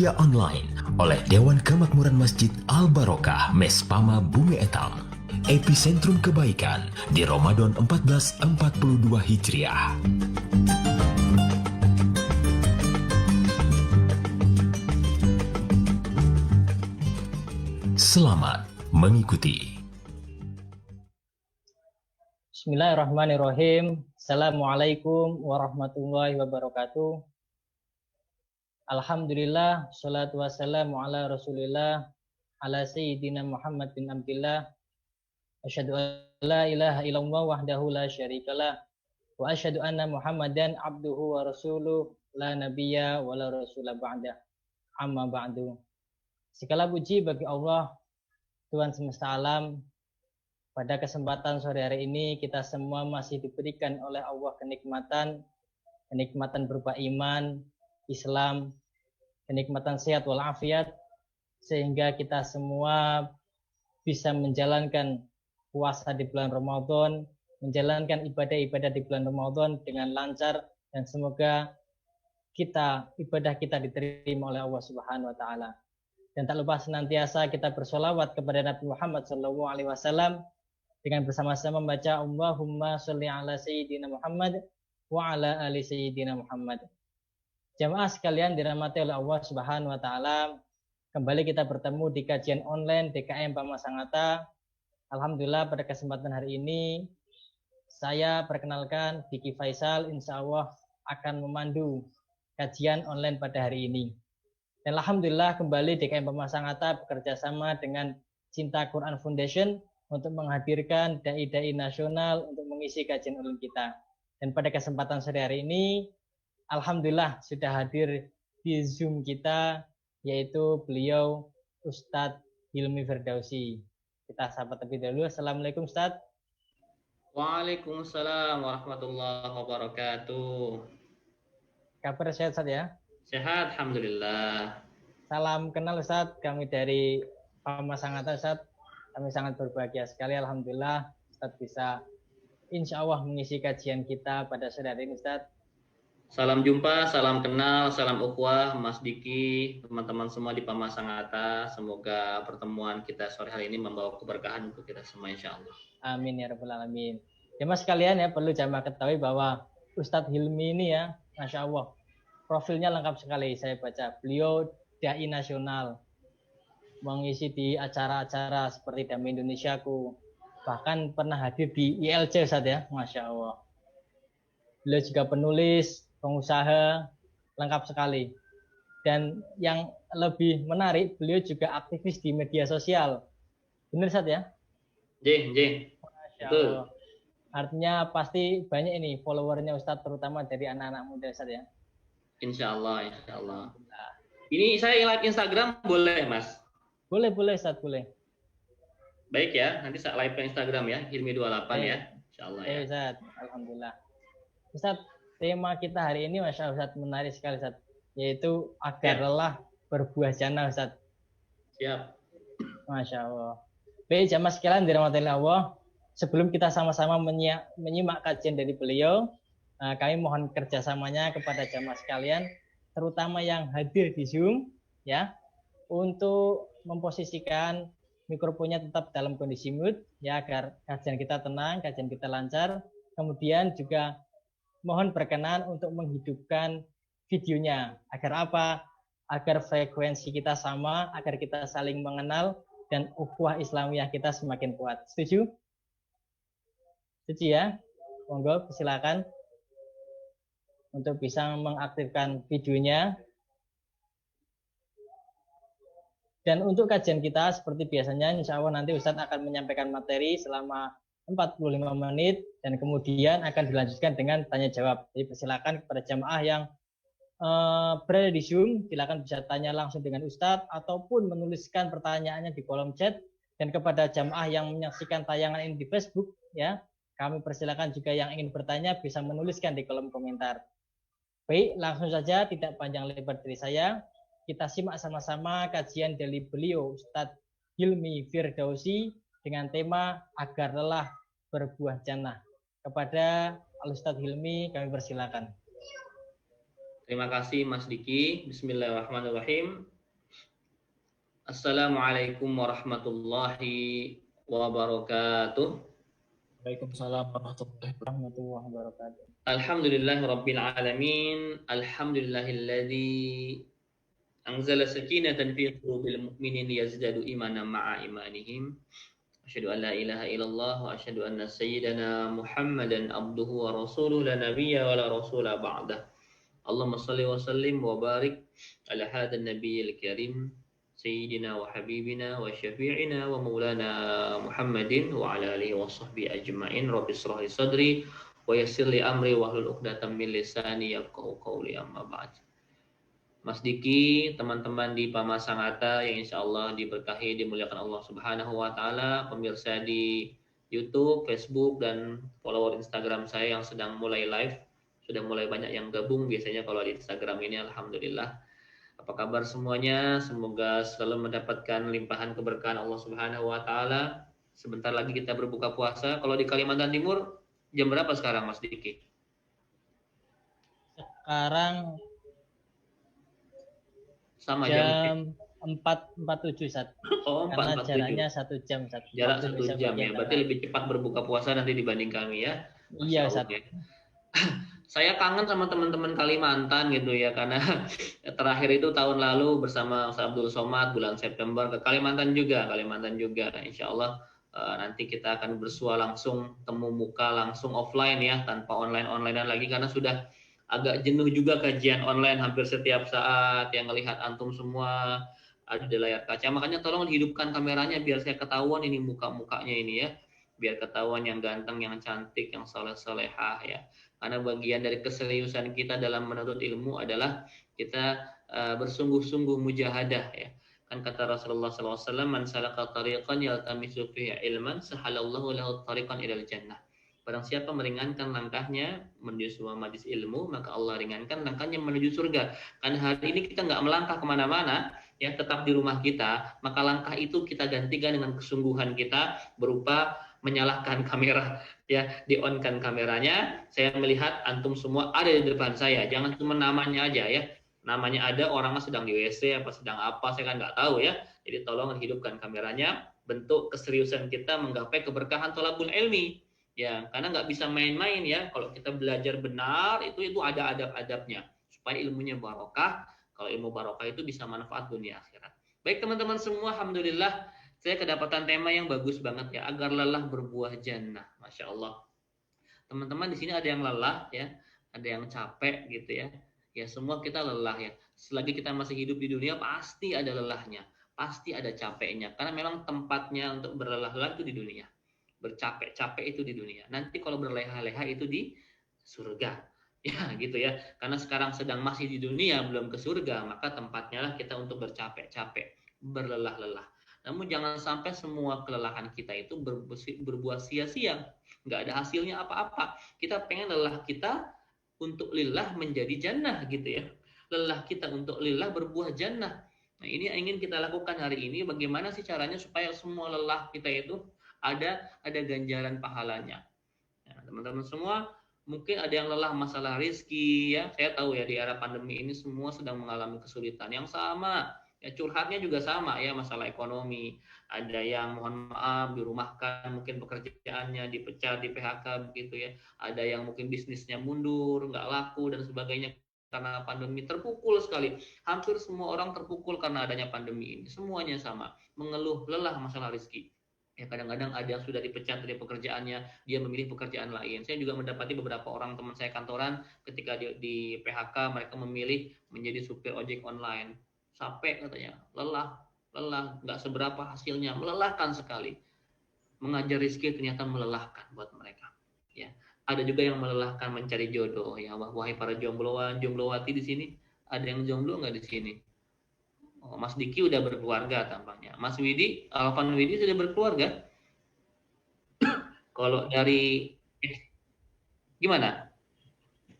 secara online oleh Dewan Kemakmuran Masjid Al-Barokah Mespama Bumi Etang. Epicentrum Kebaikan di Ramadan 1442 Hijriah. Selamat mengikuti. Bismillahirrahmanirrahim. Assalamualaikum warahmatullahi wabarakatuh. Alhamdulillah, salatu wassalamu ala rasulillah, ala sayyidina Muhammad bin Abdillah. Asyhadu an la ilaha illallah wahdahu la syarikalah. Wa asyhadu anna Muhammadan abduhu wa rasuluh, la nabiyya wa la rasula ba'dah. Amma ba'du. Segala puji bagi Allah, Tuhan semesta alam. Pada kesempatan sore hari ini kita semua masih diberikan oleh Allah kenikmatan berupa iman, Islam, kenikmatan sehat walafiat, sehingga kita semua bisa menjalankan puasa di bulan Ramadan, menjalankan ibadah-ibadah di bulan Ramadan dengan lancar, dan semoga ibadah kita diterima oleh Allah Subhanahu wa taala. Dan tak lupa senantiasa kita bersolawat kepada Nabi Muhammad SAW dengan bersama-sama membaca Allahumma sholli ala sayyidina Muhammad wa ala ali sayyidina Muhammad. Jamaah sekalian dirahmati oleh Allah Subhanahu wa taala, kembali kita bertemu di kajian online DKM Pamasangata. Alhamdulillah pada kesempatan hari ini saya perkenalkan Diki Faisal, insya Allah akan memandu kajian online pada hari ini. Dan alhamdulillah kembali DKM Pamasangata bekerja sama dengan Cinta Quran Foundation untuk menghadirkan dai-dai nasional untuk mengisi kajian online kita. Dan pada kesempatan sore hari ini alhamdulillah sudah hadir di Zoom kita, yaitu beliau Ustadz Hilmi Firdausi. Kita sapa terlebih dahulu. Assalamualaikum Ustadz. Waalaikumsalam warahmatullahi wabarakatuh. Kabar sehat Ustadz ya? Sehat, alhamdulillah. Salam kenal Ustadz, kami dari Pamasangata Ustadz. Kami sangat berbahagia sekali, alhamdulillah Ustadz bisa insya Allah mengisi kajian kita pada sore hari ini Ustadz. Salam jumpa, salam kenal, salam ukhuwah, Mas Diki, teman-teman semua di Pamasangata. Semoga pertemuan kita sore hari ini membawa keberkahan untuk kita semua, insya Allah. Amin ya rabbal alamin. Ya mas sekalian ya, perlu jamaah ketahui bahwa Ustadz Hilmi ini ya, masya Allah, profilnya lengkap sekali. Saya baca, beliau dai nasional, mengisi di acara-acara seperti Damai Indonesiaku, bahkan pernah hadir di ILC Ustadz ya, masya Allah. Beliau juga penulis, pengusaha, lengkap sekali. Dan yang lebih menarik, beliau juga aktivis di media sosial. Benar Ustadz ya? Jih. Betul. Artinya pasti banyak ini followernya Ustadz, terutama dari anak-anak muda Ustadz ya? Insya Allah. Ini saya live Instagram boleh Mas? Boleh Ustadz, boleh. Baik ya, nanti saya live ke Instagram ya, Hilmi28 ya. Insya Allah ya. Ustadz, alhamdulillah. Ustadz, tema kita hari ini Masya Allah Ustadz, menarik sekali Ustadz, yaitu agar lelah berbuah jannah Ustadz. Siap. Masya Allah. Baik jamaah sekalian dirahmati Allah, sebelum kita sama-sama menyimak kajian dari beliau, kami mohon kerjasamanya kepada jamaah sekalian, terutama yang hadir di Zoom ya, untuk memposisikan mikrofonnya tetap dalam kondisi mute ya, agar kajian kita tenang, kajian kita lancar. Kemudian juga mohon berkenan untuk menghidupkan videonya. Agar apa? Agar frekuensi kita sama, agar kita saling mengenal, dan ukhuwah Islamiyah kita semakin kuat. Setuju? Setuju ya? Monggo, silakan untuk bisa mengaktifkan videonya. Dan untuk kajian kita seperti biasanya, insya Allah nanti Ustadz akan menyampaikan materi selama 45 menit dan kemudian akan dilanjutkan dengan tanya jawab. Jadi persilakan kepada jamaah yang berada di Zoom, silakan bisa tanya langsung dengan Ustadz ataupun menuliskan pertanyaannya di kolom chat. Dan kepada jamaah yang menyaksikan tayangan ini di Facebook ya, kami persilakan juga yang ingin bertanya bisa menuliskan di kolom komentar. Baik, langsung saja tidak panjang lebar dari saya, kita simak sama-sama kajian dari beliau Ustadz Hilmi Firdausi dengan tema agar lelah berbuah jannah. Kepada Al-Ustadz Hilmi kami persilakan. Terima kasih Mas Diki. Bismillahirrahmanirrahim. Assalamualaikum warahmatullahi wabarakatuh. Waalaikumsalam warahmatullahi Warahmatullahi wabarakatuh. Alhamdulillahirabbil alamin. Alhamdulillahilladzi anzala sakinatan fi qulubil mu'minin liyazdadu imanan ma'a imanihim. Asyhadu an la ilaha illallah wa asyhadu anna sayyidana Muhammadan abduhu wa rasuluhu la nabiyya wa la rasula ba'dah. Allahumma shalli wa sallim wa barik ala hadan nabiyil karim sayyidina wa habibina wa syafi'ina wa maulana Muhammadin wa ala alihi wa sahbihi ajma'in. Rabbi shrah li sadri wa yassir li amri wa hlul 'uqdatam min lisani yafqahu qawli, amma ba'd. Mas Diki, teman-teman di Pamasangata yang insya Allah diberkahi, dimuliakan Allah Subhanahu wa Ta'ala, pemirsa di YouTube, Facebook, dan follower Instagram saya yang sedang mulai live, sudah mulai banyak yang gabung biasanya kalau di Instagram ini. Alhamdulillah. Apa kabar semuanya? Semoga selalu mendapatkan limpahan keberkahan Allah Subhanahu wa Ta'ala. Sebentar lagi kita berbuka puasa. Kalau di Kalimantan Timur, jam berapa sekarang Mas Diki? Sekarang Sama jam 4.47 saat. Oh, Karena 4.47. jaraknya 1 jam. Jarak 1 jam ya. Berarti lebih cepat berbuka puasa nanti dibanding kami ya. Iya, Ustaz. Ya. Saya kangen sama teman-teman Kalimantan gitu ya, karena terakhir itu tahun lalu bersama Ustaz Abdul Somad bulan September ke Kalimantan juga. Insya Allah nanti kita akan bersua langsung, temu muka langsung offline ya, tanpa online-onlinean lagi, karena sudah agak jenuh juga kajian online hampir setiap saat yang ngelihat antum semua ada di layar kaca. Makanya tolong dihidupkan kameranya biar saya ketahuan ini muka-mukanya ini ya, biar ketahuan yang ganteng, yang cantik, yang soleh-solehah ya. Karena bagian dari keseriusan kita dalam menuntut ilmu adalah kita bersungguh-sungguh mujahadah ya. Kan kata Rasulullah SAW, man salaka tariqan yaltamisu fihi ilman sahalallahu lahu tariqan ilal jannah. Barang siapa meringankan langkahnya menuju sebuah majlis ilmu, maka Allah ringankan langkahnya menuju surga. Karena hari ini kita nggak melangkah kemana-mana, ya tetap di rumah kita, maka langkah itu kita gantikan dengan kesungguhan kita berupa menyalakan kamera, ya di-on-kan kameranya. Saya melihat antum semua ada di depan saya, jangan cuma namanya aja ya. Namanya ada, orangnya sedang di WC apa sedang apa, saya kan nggak tahu ya. Jadi tolong hidupkan kameranya, bentuk keseriusan kita menggapai keberkahan thalabul ilmi. Ya, karena nggak bisa main-main ya. Kalau kita belajar benar, itu ada adab-adabnya supaya ilmunya barokah. Kalau ilmu barokah itu bisa manfaat dunia akhirat. Baik teman-teman semua, alhamdulillah saya kedapatan tema yang bagus banget ya, agar lelah berbuah jannah. Masya Allah. Teman-teman di sini ada yang lelah ya, ada yang capek gitu ya. Ya semua kita lelah ya. Selagi kita masih hidup di dunia pasti ada lelahnya, pasti ada capeknya. Karena memang tempatnya untuk berlelah-lelah itu di dunia. Bercapek-capek itu di dunia. Nanti kalau berleha-leha itu di surga. Ya gitu ya. Karena sekarang sedang masih di dunia, belum ke surga, maka tempatnya lah kita untuk bercapek-capek, berlelah-lelah. Namun jangan sampai semua kelelahan kita itu berbuah sia-sia. Nggak ada hasilnya apa-apa. Kita pengen lelah kita untuk lillah menjadi jannah gitu ya. Lelah kita untuk lillah berbuah jannah. Nah ini yang ingin kita lakukan hari ini. Bagaimana sih caranya supaya semua lelah kita itu ada ganjaran pahalanya. Nah, teman-teman semua, mungkin ada yang lelah masalah rezeki ya. Saya tahu ya di era pandemi ini semua sedang mengalami kesulitan yang sama. Ya curhatnya juga sama ya, masalah ekonomi. Ada yang mohon maaf dirumahkan, mungkin pekerjaannya dipecat, di PHK begitu ya. Ada yang mungkin bisnisnya mundur, nggak laku dan sebagainya karena pandemi, terpukul sekali. Hampir semua orang terpukul karena adanya pandemi ini. Semuanya sama, mengeluh lelah masalah rezeki. Ya kadang-kadang ada yang sudah dipecat dari pekerjaannya, dia memilih pekerjaan lain. Saya juga mendapati beberapa orang teman saya kantoran ketika di PHK mereka memilih menjadi supir ojek online. Capek katanya, lelah, nggak seberapa hasilnya, melelahkan sekali. Mengajar rezeki ternyata melelahkan buat mereka. Ya, ada juga yang melelahkan mencari jodoh. Ya, wahai para jombloan, jomblowati di sini, ada yang jomblo nggak di sini? Oh, Mas Diki udah berkeluarga tampaknya. Mas Widi, Alvan Widi sudah berkeluarga. Kalau dari gimana?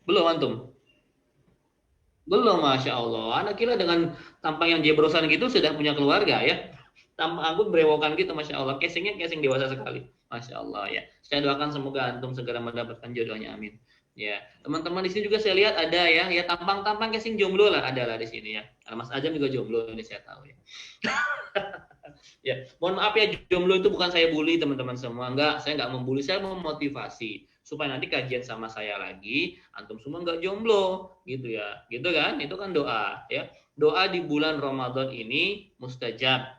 Belum antum? Belum, Masya Allah. Anak kira dengan tampang yang jebrosan gitu sudah punya keluarga ya. Tampang aku berewokan gitu, Masya Allah. Casingnya casing dewasa sekali. Masya Allah ya. Saya doakan semoga antum segera mendapatkan jodohnya, amin. Ya, teman-teman di sini juga saya lihat ada ya tampang-tampang casing jomblo lah, ada lah di sini ya. Karena Mas Ajam juga jomblo, ini saya tahu ya. Ya, mohon maaf ya, jomblo itu bukan saya bully teman-teman semua. Enggak, saya enggak membuli, saya memotivasi supaya nanti kajian sama saya lagi, antum semua enggak jomblo, gitu ya. Gitu kan? Itu kan doa ya. Doa di bulan Ramadan ini mustajab.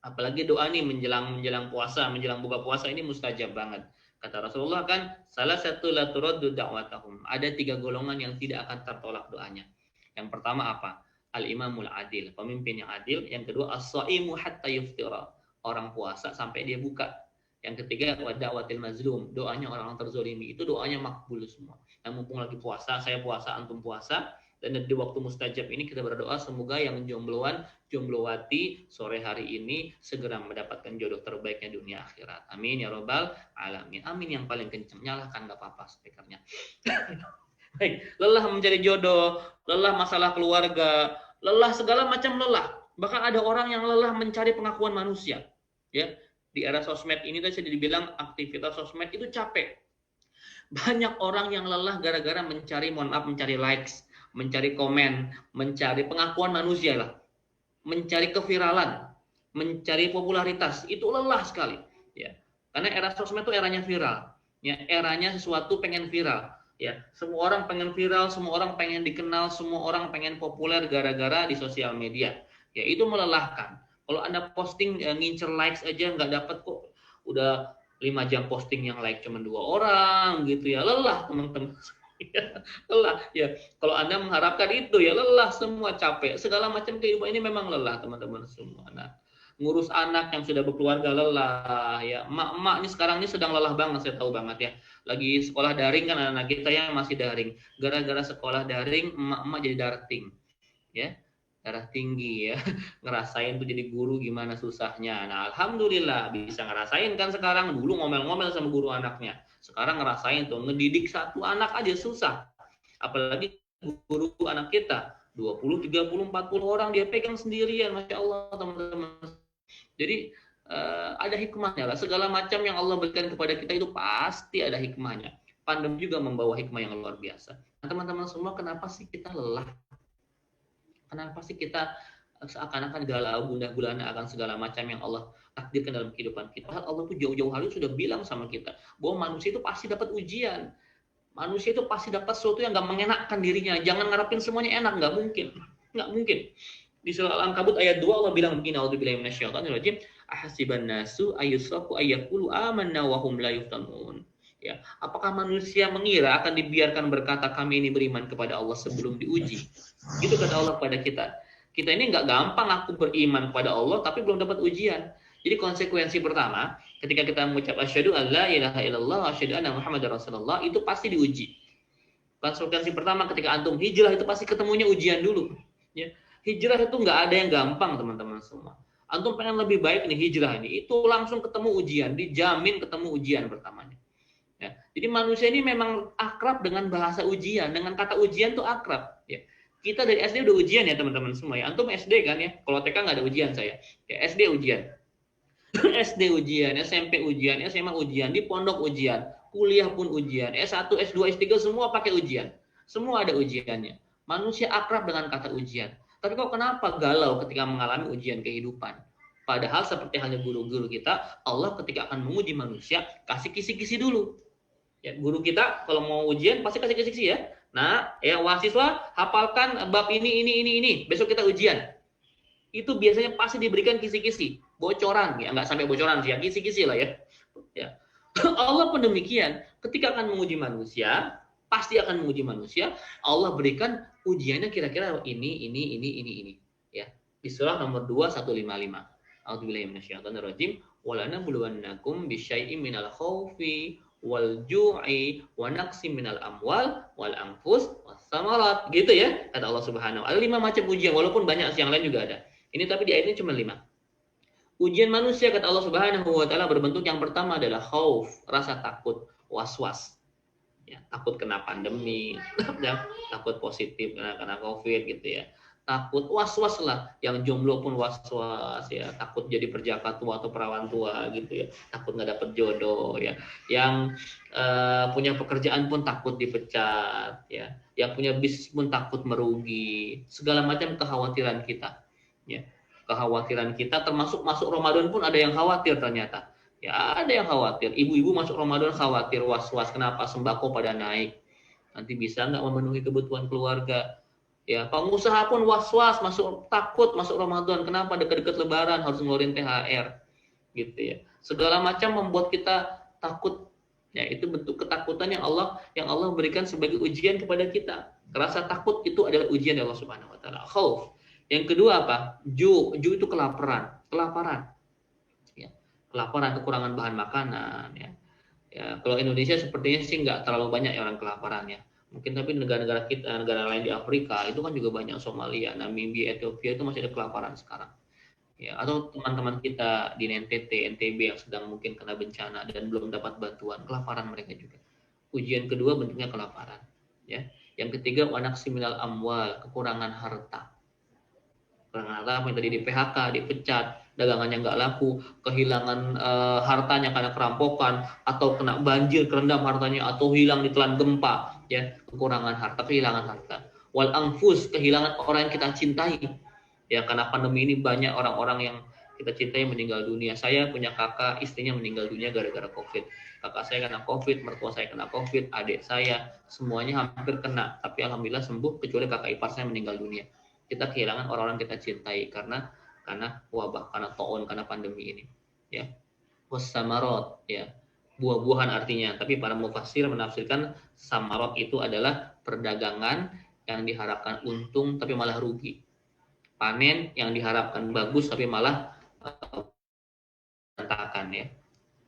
Apalagi doa nih menjelang puasa, menjelang buka puasa ini mustajab banget. Kata Rasulullah kan, salah satu la turaddu da'watahum. Ada 3 golongan yang tidak akan tertolak doanya. Yang pertama apa? Al-imamul adil, pemimpin yang adil. Yang kedua, as-shaimu hatta yuftira. Orang puasa sampai dia buka. Yang ketiga, wa da'watil mazlum. Doanya orang terzolimi. Itu doanya makbul semua. Nah, mumpung lagi puasa, saya puasa, antum puasa. Dan di waktu mustajab ini kita berdoa semoga yang jombloan, jomblowati sore hari ini segera mendapatkan jodoh terbaiknya dunia akhirat. Amin ya robbal alamin. Amin yang paling kencang. Nyalakan nggak apa-apa speakernya. Baik, lelah mencari jodoh, lelah masalah keluarga, lelah segala macam lelah. Bahkan ada orang yang lelah mencari pengakuan manusia. Ya, di era sosmed ini tadi saya dibilang aktivitas sosmed itu capek. Banyak orang yang lelah gara-gara mencari likes, mencari komen, mencari pengakuan manusia lah, mencari keviralan, mencari popularitas, itu lelah sekali. Ya, karena era sosmed itu eranya viral, ya, eranya sesuatu pengen viral. Ya, semua orang pengen viral, semua orang pengen dikenal, semua orang pengen populer gara-gara di sosial media. Ya, itu melelahkan. Kalau Anda posting ngincer likes aja nggak dapat kok, udah 5 jam posting yang like cuma 2 orang gitu ya, lelah teman-teman. Lelah ya. Kalau Anda mengharapkan itu ya lelah, semua capek. Segala macam kehidupan ini memang lelah teman-teman semua. Nah, ngurus anak yang sudah berkeluarga lelah ya. Emak-emak ini sekarang ini sedang lelah banget, saya tahu banget ya. Lagi sekolah daring kan, anak kita yang masih daring. Gara-gara sekolah daring, emak-emak jadi darting. Ya. Darah tinggi ya, ngerasain tuh jadi guru gimana susahnya. Nah, alhamdulillah bisa ngerasain kan sekarang. Dulu ngomel-ngomel sama guru anaknya, sekarang ngerasain tuh ngedidik satu anak aja susah, apalagi guru anak kita 20, 30, 40 orang dia pegang sendirian. Masya Allah teman-teman. Jadi ada hikmahnya lah, segala macam yang Allah berikan kepada kita itu pasti ada hikmahnya. Pandemi juga membawa hikmah yang luar biasa. Nah, teman-teman semua, kenapa sih kita lelah? Kenapa sih kita seakan-akan galau, gundah gulana akan segala macam yang Allah takdirkan dalam kehidupan kita? Allah tuh jauh-jauh hari sudah bilang sama kita bahwa manusia itu pasti dapat ujian. Manusia itu pasti dapat sesuatu yang nggak mengenakkan dirinya. Jangan ngarepin semuanya enak, nggak mungkin. Nggak mungkin. Di surah Al-Ankabut ayat 2 Allah bilang begini, a'udzubillahi minasyaitonirrajim, ahasiban nasu ayyusraku ayyaqulu amanna wa hum la yuftanun. Ya, apakah manusia mengira akan dibiarkan berkata kami ini beriman kepada Allah sebelum diuji? Gitu kata Allah kepada kita. Kita ini nggak gampang aku beriman kepada Allah tapi belum dapat ujian. Jadi konsekuensi pertama, ketika kita mengucap asyhadu alla ilaha illallah wa asyhadu anna muhammadar rasulullah, itu pasti diuji. Konsekuensi pertama ketika antum hijrah itu pasti ketemunya ujian dulu. Ya. Hijrah itu nggak ada yang gampang teman-teman semua. Antum pengen lebih baik nih hijrah ini, itu langsung ketemu ujian, dijamin ketemu ujian pertamanya. Ya. Jadi manusia ini memang akrab dengan bahasa ujian, dengan kata ujian tuh akrab. Ya. Kita dari SD udah ujian ya teman-teman semua ya. Antum SD kan ya? Kalau TK nggak ada ujian saya. Ya, SD ujian. SD ujian, SMP ujian, SMA ujian, di pondok ujian, kuliah pun ujian, S1, S2, S3 semua pakai ujian. Semua ada ujiannya. Manusia akrab dengan kata ujian. Tapi kok kenapa galau ketika mengalami ujian kehidupan? Padahal seperti halnya guru-guru kita, Allah ketika akan menguji manusia, kasih kisi-kisi dulu. Ya, guru kita kalau mau ujian pasti kasih kisi-kisi ya. Nah, ya mahasiswa hafalkan bab ini. Besok kita ujian. Itu biasanya pasti diberikan kisi-kisi, bocoran ya, nggak sampai bocoran sih, ya kisi-kisi lah ya. Ya. Allah pun demikian, ketika akan menguji manusia, pasti akan menguji manusia, Allah berikan ujiannya kira-kira ini. Ya. Di surah nomor 2 155. A'udzubillahi minasyaitonirrajim. Walanabluwannakum bisyai'im minal khaufi wal ju'i wa naqsim minal amwal wal anfus was samarat, gitu ya kata Allah Subhanahu wa taala. Ada 5 macam ujian, walaupun banyak yang lain juga ada. Ini tapi di ayat ini cuma 5. Ujian manusia kata Allah Subhanahu wa taala berbentuk yang pertama adalah khauf, rasa takut, was-was. Ya, takut kena pandemi, takut positif kena Covid gitu ya. takut, was-was lah. Yang jomblo pun was-was ya, takut jadi perjaka tua atau perawan tua gitu ya, takut nggak dapet jodoh ya. Yang punya pekerjaan pun takut dipecat ya, yang punya bisnis pun takut merugi, segala macam kekhawatiran kita ya. Kekhawatiran kita termasuk masuk Ramadan pun ada yang khawatir ternyata ya, ada yang khawatir. Ibu-ibu masuk Ramadan khawatir, was-was, kenapa sembako pada naik, nanti bisa nggak memenuhi kebutuhan keluarga ya. Pengusaha pun was-was, takut masuk Ramadan, kenapa dekat-dekat Lebaran harus ngeluarin THR gitu ya. Segala macam membuat kita takut ya. Itu bentuk ketakutan yang Allah berikan sebagai ujian kepada kita. Rasa takut itu adalah ujian dari Allah Subhanahu wa taala. Khauf. Yang kedua apa? Ju itu kelaparan ya. Kelaparan, kekurangan bahan makanan ya. Ya, kalau Indonesia sepertinya sih nggak terlalu banyak ya orang kelaparan ya. Mungkin tapi negara-negara kita, negara lain di Afrika itu kan juga banyak, Somalia, Namibia, Ethiopia itu masih ada kelaparan sekarang. Ya, atau teman-teman kita di NTT, NTB yang sedang mungkin kena bencana dan belum dapat bantuan, kelaparan mereka juga. Ujian kedua bentuknya kelaparan. Ya. Yang ketiga, wanak siminal amwal, kekurangan harta. Kekurangan harta yang tadi di PHK, dipecat, dagangannya nggak laku, kehilangan hartanya karena kerampokan, atau kena banjir, kerendam hartanya, atau hilang ditelan gempa. Ya, kekurangan harta, kehilangan harta. Wal anfus, kehilangan orang yang kita cintai. Ya, karena pandemi ini banyak orang-orang yang kita cintai meninggal dunia. Saya punya kakak, istrinya meninggal dunia gara-gara COVID. Kakak saya kena COVID, mertua saya kena COVID, adik saya, semuanya hampir kena. Tapi alhamdulillah sembuh, kecuali kakak ipar saya meninggal dunia. Kita kehilangan orang-orang kita cintai karena wabah, karena taun, karena pandemi ini. Ya, wassamarot, ya, buah-buahan artinya. Tapi para mufassir menafsirkan samarot itu adalah perdagangan yang diharapkan untung tapi malah rugi. Panen yang diharapkan bagus tapi malah berantakan ya.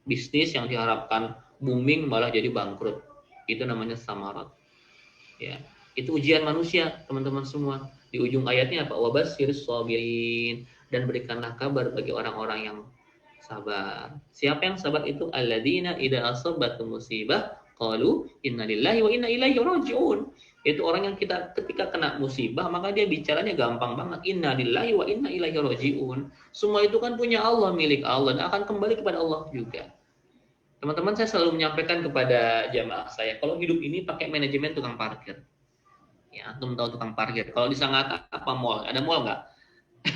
Bisnis yang diharapkan booming malah jadi bangkrut. Itu namanya samarat. Ya, itu ujian manusia, teman-teman semua. Di ujung ayatnya apa? Wabasyiris shabirin, dan berikanlah kabar bagi orang-orang yang sabar. Siapa yang sabar itu? Alladzina idza asabatum musibah qalu inna lillahi wa inna ilaihi raji'un. Itu orang yang ketika kena musibah maka dia bicaranya gampang banget, inna lillahi wa inna ilaihi raji'un. Semua itu kan punya Allah, milik Allah, dan akan kembali kepada Allah juga. Teman-teman, saya selalu menyampaikan kepada jamaah saya, kalau hidup ini pakai manajemen tukang parkir. Ya, antum tahu tukang parkir. Kalau di Sangatta apa mall? Ada mall nggak?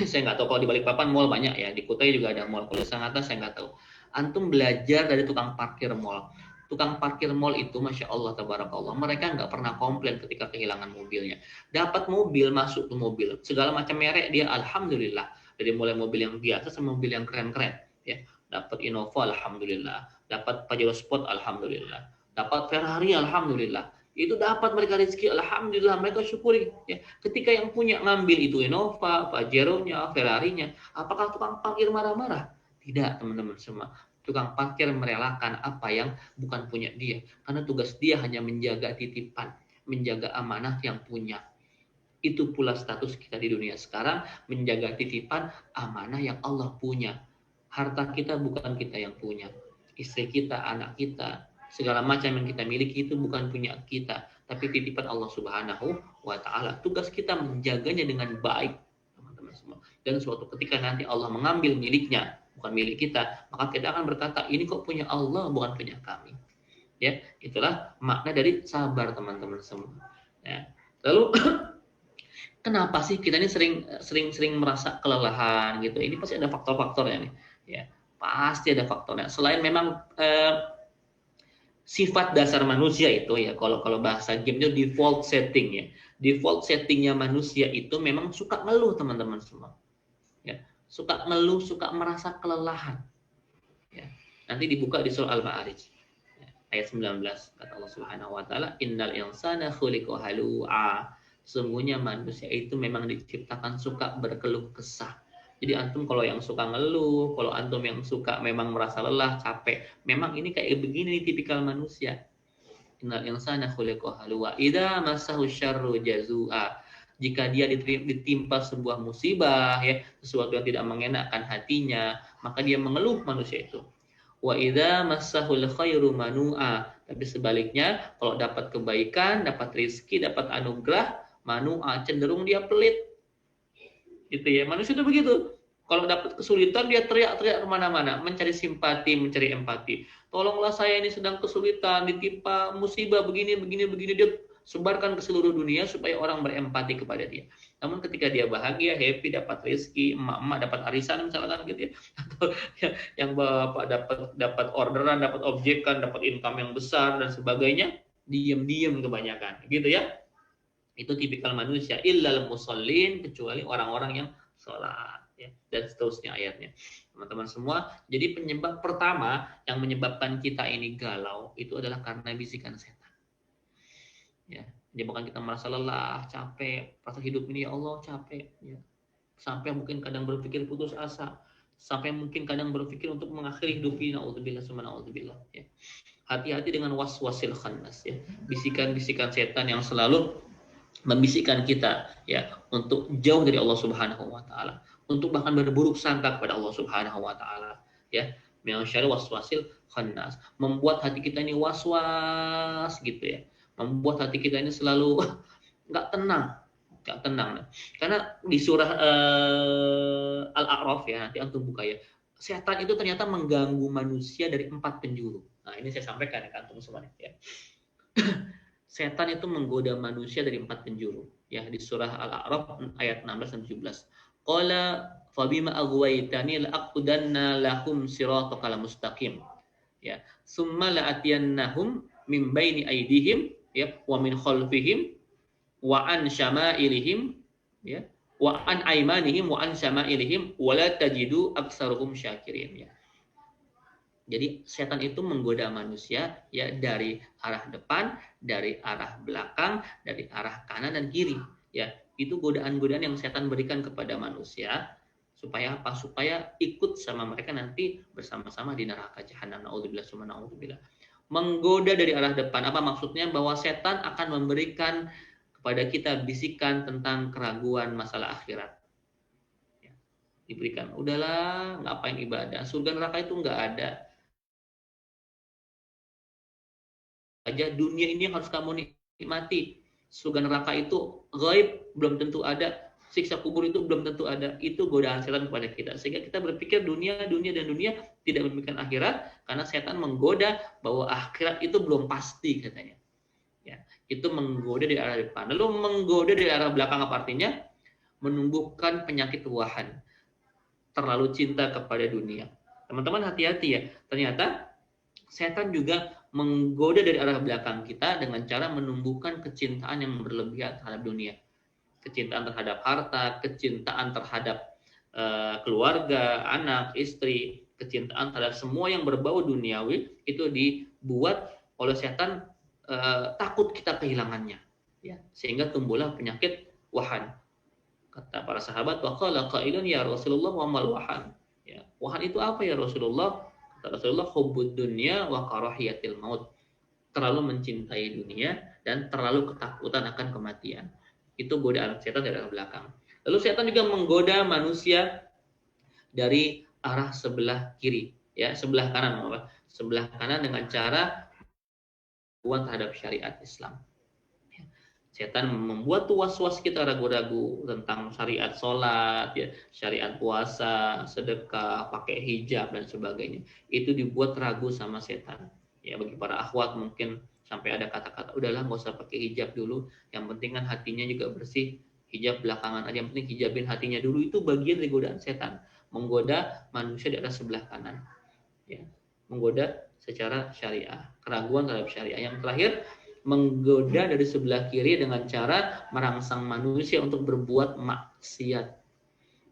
Saya nggak tahu. Kalau di Balikpapan mall banyak ya, di Kutai juga ada mall. Kalau di Sangatta saya nggak tahu. Antum belajar dari tukang parkir mall. Tukang parkir mall itu, Masya Allah, tabarakallah, mereka nggak pernah komplain ketika kehilangan mobilnya. Dapat mobil, masuk ke mobil, segala macam merek dia, alhamdulillah. Dari mulai mobil yang biasa sama mobil yang keren-keren. Ya. Dapat Innova, alhamdulillah. Dapat Pajero Sport, alhamdulillah. Dapat Ferrari, alhamdulillah. Itu dapat mereka rezeki, alhamdulillah, mereka syukuri. Ya. Ketika yang punya ngambil itu Innova, Pajero-nya, Ferrari-nya, apakah tukang parkir marah-marah? Tidak, teman-teman semua. Tukang parkir merelakan apa yang bukan punya dia. Karena tugas dia hanya menjaga titipan, menjaga amanah yang punya. Itu pula status kita di dunia sekarang, menjaga titipan amanah yang Allah punya. Harta kita bukan kita yang punya. Istri kita, anak kita, segala macam yang kita miliki itu bukan punya kita. Tapi titipan Allah Subhanahu wa ta'ala. Tugas kita menjaganya dengan baik. Teman-teman semua. Dan suatu ketika nanti Allah mengambil miliknya, bukan milik kita, maka kita akan berkata, ini kok punya Allah, bukan punya kami. Ya, itulah makna dari sabar, teman-teman semua. Ya. Lalu kenapa sih kita ini sering merasa kelelahan gitu? Ini pasti ada faktor-faktornya nih. Ya, pasti ada faktornya. Selain memang sifat dasar manusia itu ya, kalau bahasa game itu default setting ya. Default settingnya manusia itu memang suka ngeluh, teman-teman semua. Ya. Suka ngeluh, suka merasa kelelahan. Ya. Nanti dibuka di surah Al-Ma'arij. Ya. Ayat 19. Kata Allah Subhanahu wa ta'ala, innal insana khuliqa halu'a. Sesungguhnya manusia itu memang diciptakan suka berkeluh kesah. Jadi antum kalau yang suka ngeluh, kalau antum yang suka memang merasa lelah, capek, memang ini kayak begini nih tipikal manusia. Innal insana khuliqa halu'a. Idza massahu syarru jazua. Jika dia ditimpa sebuah musibah, ya, sesuatu yang tidak mengenakkan hatinya, maka dia mengeluh, manusia itu. Wa idza massahul khairu manu'a. Tapi sebaliknya, kalau dapat kebaikan, dapat rezeki, dapat anugerah, manu'a, cenderung dia pelit. Gitu ya. Manusia itu begitu. Kalau dapat kesulitan dia teriak-teriak kemana-mana, mencari simpati, mencari empati. Tolonglah saya ini sedang kesulitan, ditimpa musibah begini, dia sebarkan ke seluruh dunia supaya orang berempati kepada dia. Namun ketika dia bahagia, happy, dapat rezeki, emak-emak dapat arisan misalkan gitu ya, atau yang bapak dapat orderan, dapat objekan, dapat income yang besar dan sebagainya, diam-diam kebanyakan, gitu ya. Itu tipikal manusia, illal musallin, kecuali orang-orang yang sholat. Ya, dan seterusnya ayatnya, teman-teman semua. Jadi penyebab pertama yang menyebabkan kita ini galau itu adalah karena bisikan setan. Ya, menyebabkan kita merasa lelah, capek, rasa hidup ini ya Allah capek. Ya. Sampai mungkin kadang berpikir putus asa, sampai mungkin kadang berpikir untuk mengakhiri hidup ini. Naudzubillah, naudzubillah. Ya. Hati-hati dengan waswasil khannas. Ya, bisikan-bisikan setan yang selalu membisikkan kita ya untuk jauh dari Allah Subhanahu wa taala, untuk bahkan berburuk sangka kepada Allah Subhanahu wa taala ya. Min syarri waswasil khannas, membuat hati kita ini was-was gitu ya. Membuat hati kita ini selalu enggak tenang. Karena di surah Al-A'raf ya, nanti antum buka ya. Setan itu ternyata mengganggu manusia dari 4 penjuru. Nah, ini saya sampaikan ya antum semua ya. Setan itu menggoda manusia dari 4 penjuru ya, di surah Al-A'raf ayat 16 dan 17. Qala fabima aghwaytani la'aqudanna lahum siratal mustaqim ya, summa la'atiyannahum min baini aydihim ya wa min khalfihim wa an syama'ilihim ya wa an aymanihim wa an syama'ilihim wa la tajidu aktsaruhum syakirin ya. Jadi setan itu menggoda manusia ya dari arah depan, dari arah belakang, dari arah kanan dan kiri. Ya, itu godaan-godaan yang setan berikan kepada manusia supaya apa? Supaya ikut sama mereka nanti bersama-sama di neraka jahanam. Naudzubillah summa naudzubillah. Menggoda dari arah depan, apa maksudnya? Bahwa setan akan memberikan kepada kita bisikan tentang keraguan masalah akhirat. Ya, diberikan, udahlah, ngapain ibadah? Surga neraka itu nggak ada. Aja dunia ini yang harus kamu nikmati. Surga neraka itu gaib, belum tentu ada. Siksa kubur itu belum tentu ada. Itu godaan setan kepada kita. Sehingga kita berpikir dunia tidak memikirkan akhirat, karena setan menggoda bahwa akhirat itu belum pasti katanya. Ya, itu menggoda dari arah depan. Lalu menggoda dari arah belakang apa artinya? Menumbuhkan penyakit wahan. Terlalu cinta kepada dunia. Teman-teman hati-hati ya. Ternyata setan juga menggoda dari arah belakang kita dengan cara menumbuhkan kecintaan yang berlebihan terhadap dunia. Kecintaan terhadap harta, kecintaan terhadap keluarga, anak, istri, kecintaan terhadap semua yang berbau duniawi, itu dibuat oleh setan takut kita kehilangannya. Ya, sehingga tumbuhlah penyakit wahan. Kata para sahabat, wa qala qailun ya Rasulullah wa mal wahan. Ya, wahan itu apa ya Rasulullah? Rasulullah hubbud dunya wa karahiyatil maut. Terlalu mencintai dunia dan terlalu ketakutan akan kematian. Itu godaan setan dari arah belakang. Lalu setan juga menggoda manusia dari arah sebelah kiri, ya, sebelah kanan, sebelah kanan dengan cara terhadap syariat Islam. Setan membuat was-was kita ragu-ragu tentang syariat sholat, ya, syariat puasa, sedekah, pakai hijab dan sebagainya. Itu dibuat ragu sama setan. Ya, bagi para akhwat mungkin sampai ada kata-kata, udahlah nggak usah pakai hijab dulu. Yang penting kan hatinya juga bersih. Hijab belakangan aja, yang penting hijabin hatinya dulu. Itu bagian dari godaan setan, menggoda manusia di arah sebelah kanan. Ya, menggoda secara syariah, keraguan terhadap syariah. Yang terakhir, menggoda dari sebelah kiri dengan cara merangsang manusia untuk berbuat maksiat.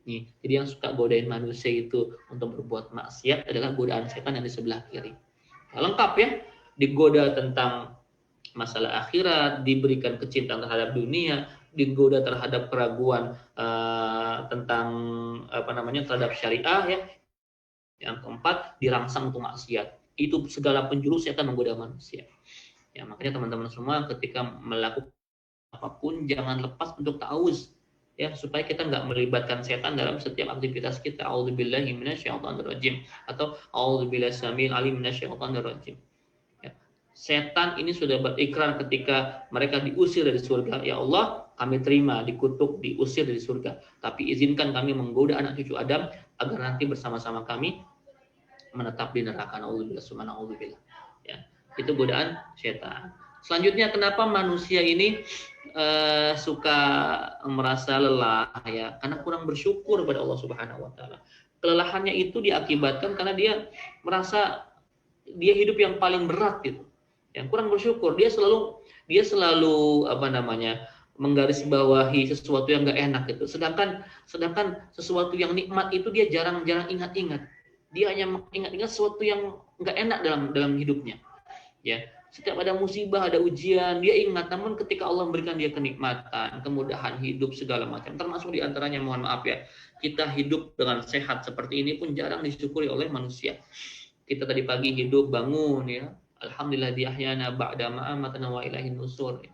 Nih, jadi yang suka godain manusia itu untuk berbuat maksiat adalah godaan setan yang di sebelah kiri. Nah, lengkap ya, digoda tentang masalah akhirat, diberikan kecintaan terhadap dunia, digoda terhadap keraguan tentang terhadap syariah ya. Yang keempat, dirangsang untuk maksiat. Itu segala penjuru setan menggoda manusia. Ya, makanya teman-teman semua ketika melakukan apapun jangan lepas untuk ta'awuz ya, supaya kita nggak melibatkan setan dalam setiap aktivitas kita. A'udzubillahi minasyaitonirrajim atau a'udzubillahi samil alim minasyaitonirrajim. Ya. Setan ini sudah berikrar ketika mereka diusir dari surga, ya Allah, kami terima, dikutuk, diusir dari surga. Tapi izinkan kami menggoda anak cucu Adam agar nanti bersama-sama kami menetap di neraka. Na'udzubillah, subhanallah. Ya, itu godaan setan. Selanjutnya, kenapa manusia ini suka merasa lelah? Ya, karena kurang bersyukur kepada Allah Subhanahu Wa Taala. Kelelahannya itu diakibatkan karena dia merasa dia hidup yang paling berat gitu. Yang kurang bersyukur, dia selalu menggarisbawahi sesuatu yang nggak enak gitu. Sedangkan sesuatu yang nikmat itu dia jarang-jarang ingat-ingat. Dia hanya ingat-ingat sesuatu yang nggak enak dalam hidupnya. Ya, setiap ada musibah, ada ujian, dia ingat. Namun ketika Allah memberikan dia kenikmatan, kemudahan hidup segala macam, termasuk diantaranya, mohon maaf ya, kita hidup dengan sehat seperti ini pun jarang disyukuri oleh manusia. Kita tadi pagi hidup, bangun ya. Alhamdulillah diahyana ba'da ma'amatana wa ilahin nusur.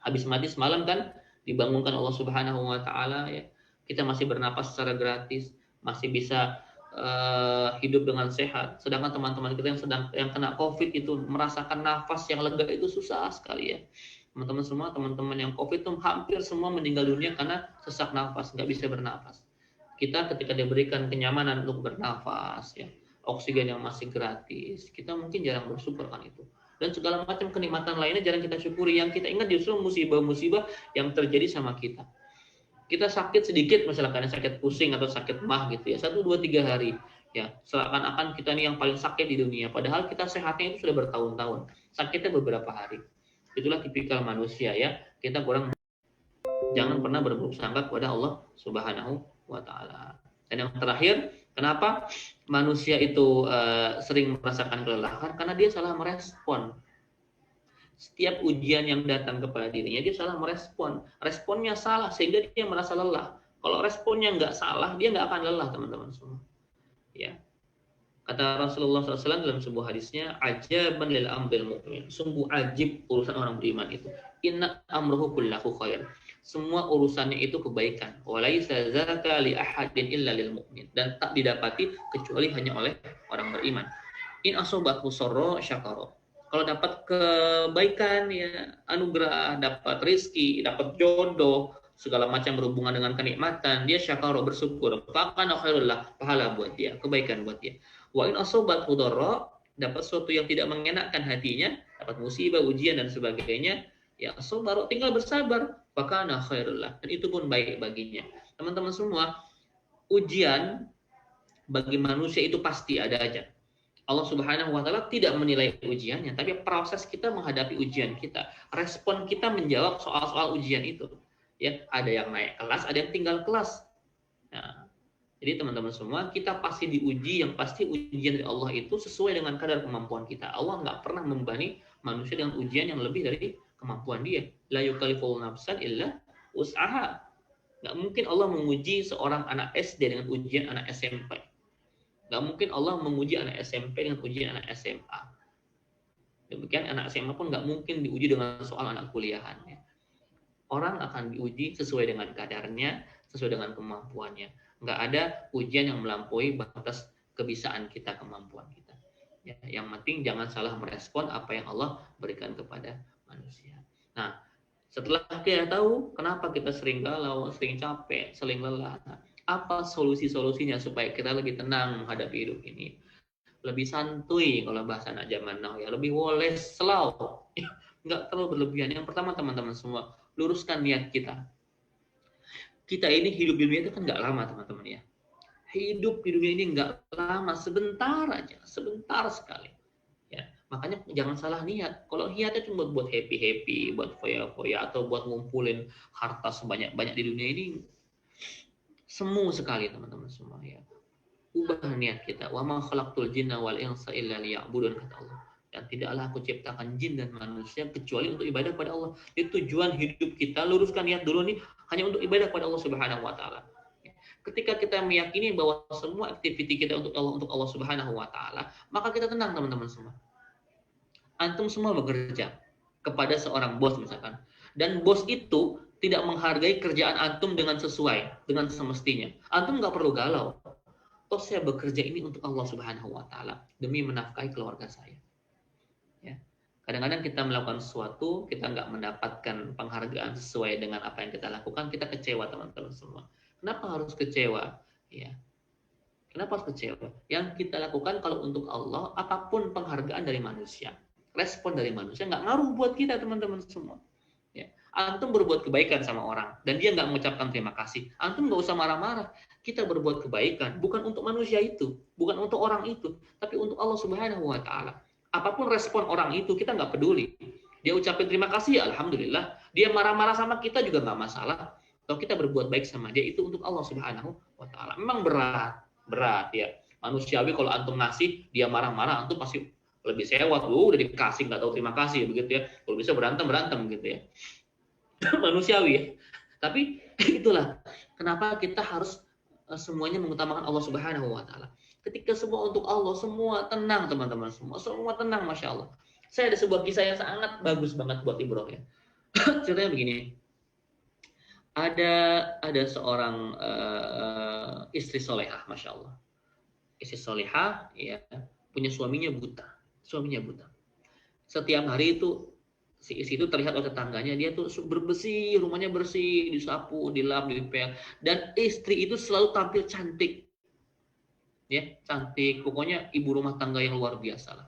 Habis mati semalam kan dibangunkan Allah Subhanahu wa taala ya. Kita masih bernapas secara gratis, masih bisa hidup dengan sehat. Sedangkan teman-teman kita yang kena Covid itu merasakan nafas yang lega itu susah sekali ya. Teman-teman semua, teman-teman yang Covid itu hampir semua meninggal dunia karena sesak nafas, nggak bisa bernafas. Kita ketika diberikan kenyamanan untuk bernafas ya, oksigen yang masih gratis, kita mungkin jarang bersyukur kan itu. Dan segala macam kenikmatan lainnya jarang kita syukuri. Yang kita ingat justru musibah-musibah yang terjadi sama kita. Kita sakit sedikit, misalkan sakit pusing atau sakit mah gitu ya, 1, 2, 3 hari. Ya, seakan-akan kita nih yang paling sakit di dunia. Padahal kita sehatnya itu sudah bertahun-tahun. Sakitnya beberapa hari. Itulah tipikal manusia ya. Kita jangan pernah berburuk sangka kepada Allah Subhanahu wa Ta'ala. Dan yang terakhir, kenapa manusia itu sering merasakan kelelahan? Karena dia salah merespon. Setiap ujian yang datang kepada dirinya, dia salah merespon. Responnya salah, sehingga dia merasa lelah. Kalau responnya nggak salah, dia nggak akan lelah, teman-teman semua. Ya. Kata Rasulullah SAW dalam sebuah hadisnya, ajaban lil amril mu'min. Sungguh ajib urusan orang beriman itu. Inna amruhu kullahu khair. Semua urusannya itu kebaikan. Walaisa zaka li ahadin illa lil mu'min. Dan tak didapati kecuali hanya oleh orang beriman. In asobathu sarra syakara. Kalau dapat kebaikan ya, anugerah, dapat rizki, dapat jodoh, segala macam berhubungan dengan kenikmatan, dia syakara, bersyukur. Fakana khairullah, pahala buat dia, kebaikan buat dia. Wa in asobathu dharra, dapat sesuatu yang tidak mengenakkan hatinya, dapat musibah, ujian dan sebagainya, ya sabar, tinggal bersabar. Fakana khairullah, dan itu pun baik baginya. Teman-teman semua, ujian bagi manusia itu pasti ada aja. Allah Subhanahu wa Ta'ala tidak menilai ujiannya, tapi proses kita menghadapi ujian kita, respon kita menjawab soal-soal ujian itu. Ya, ada yang naik kelas, ada yang tinggal kelas. Nah, jadi teman-teman semua, kita pasti diuji, yang pasti ujian dari Allah itu sesuai dengan kadar kemampuan kita. Allah nggak pernah membebani manusia dengan ujian yang lebih dari kemampuan dia. La yukallifullahu nafsan illa wus'aha. Nggak mungkin Allah menguji seorang anak SD dengan ujian anak SMP. Nggak mungkin Allah menguji anak SMP dengan ujian anak SMA. Demikian anak SMA pun nggak mungkin diuji dengan soal anak kuliahannya. Orang akan diuji sesuai dengan kadarnya, sesuai dengan kemampuannya. Nggak ada ujian yang melampaui batas kebisaan kita, kemampuan kita. Ya, yang penting jangan salah merespon apa yang Allah berikan kepada manusia. Nah, setelah kita tahu kenapa kita sering galau, sering capek, sering lelah, apa solusi-solusinya supaya kita lebih tenang menghadapi hidup ini, lebih santuy kalau bahasa anak zaman now ya, lebih woles, slow, nggak terlalu berlebihan. Yang pertama teman-teman semua, luruskan niat kita. Kita ini hidup di dunia itu kan nggak lama teman-teman ya. Hidup di dunia ini nggak lama, sebentar aja, sebentar sekali. Ya, makanya jangan salah niat. Kalau niatnya cuma buat happy-happy, buat foya-foya, atau buat ngumpulin harta sebanyak-banyak di dunia ini, semu sekali teman-teman semua ya. Ubah niat kita. Wa ma khalaqtul jinna wal insa illa liya'budun, kata Allah. Dan tidaklah aku ciptakan jin dan manusia kecuali untuk ibadah pada Allah. Itu tujuan hidup kita. Luruskan niat dulu nih, hanya untuk ibadah pada Allah Subhanahu wa Ta'ala. Ketika kita meyakini bahwa semua aktiviti kita untuk Allah Subhanahu wa Ta'ala, maka kita tenang teman-teman semua. Antum semua bekerja kepada seorang bos misalkan, dan bos itu tidak menghargai kerjaan antum dengan sesuai, dengan semestinya. Antum nggak perlu galau. Toh saya bekerja ini untuk Allah Subhanahu wa Ta'ala, demi menafkahi keluarga saya. Ya. Kadang-kadang kita melakukan sesuatu, kita nggak mendapatkan penghargaan sesuai dengan apa yang kita lakukan, kita kecewa teman-teman semua. Kenapa harus kecewa? Ya, kenapa harus kecewa? Yang kita lakukan kalau untuk Allah, apapun penghargaan dari manusia, respon dari manusia nggak ngaruh buat kita teman-teman semua. Ya. Antum berbuat kebaikan sama orang dan dia nggak mengucapkan terima kasih, antum nggak usah marah-marah. Kita berbuat kebaikan bukan untuk manusia itu, bukan untuk orang itu, tapi untuk Allah Subhanahu Wa Taala. Apapun respon orang itu kita nggak peduli. Dia ucapin terima kasih, ya alhamdulillah. Dia marah-marah sama kita juga nggak masalah. Kalau kita berbuat baik sama dia itu untuk Allah Subhanahu Wa Taala. Memang berat ya. Manusiawi kalau antum ngasih dia marah-marah, antum pasti lebih sewot. Udah dikasih nggak tahu terima kasih begitu ya. Kalau bisa berantem gitu ya. Manusiawi ya. Tapi itulah kenapa kita harus semuanya mengutamakan Allah Subhanahu Wa Taala. Ketika semua untuk Allah, semua tenang teman-teman semua tenang, masya Allah. Saya ada sebuah kisah yang sangat bagus banget buat Ibroh ya. Ceritanya begini, ada seorang istri solehah, masya Allah. Istri solehah ya punya suaminya buta. Setiap hari itu si istri itu terlihat oleh tetangganya dia tuh bersih, rumahnya bersih, disapu, dilap, dipel, dan istri itu selalu tampil cantik. Ya, cantik, pokoknya ibu rumah tangga yang luar biasa lah.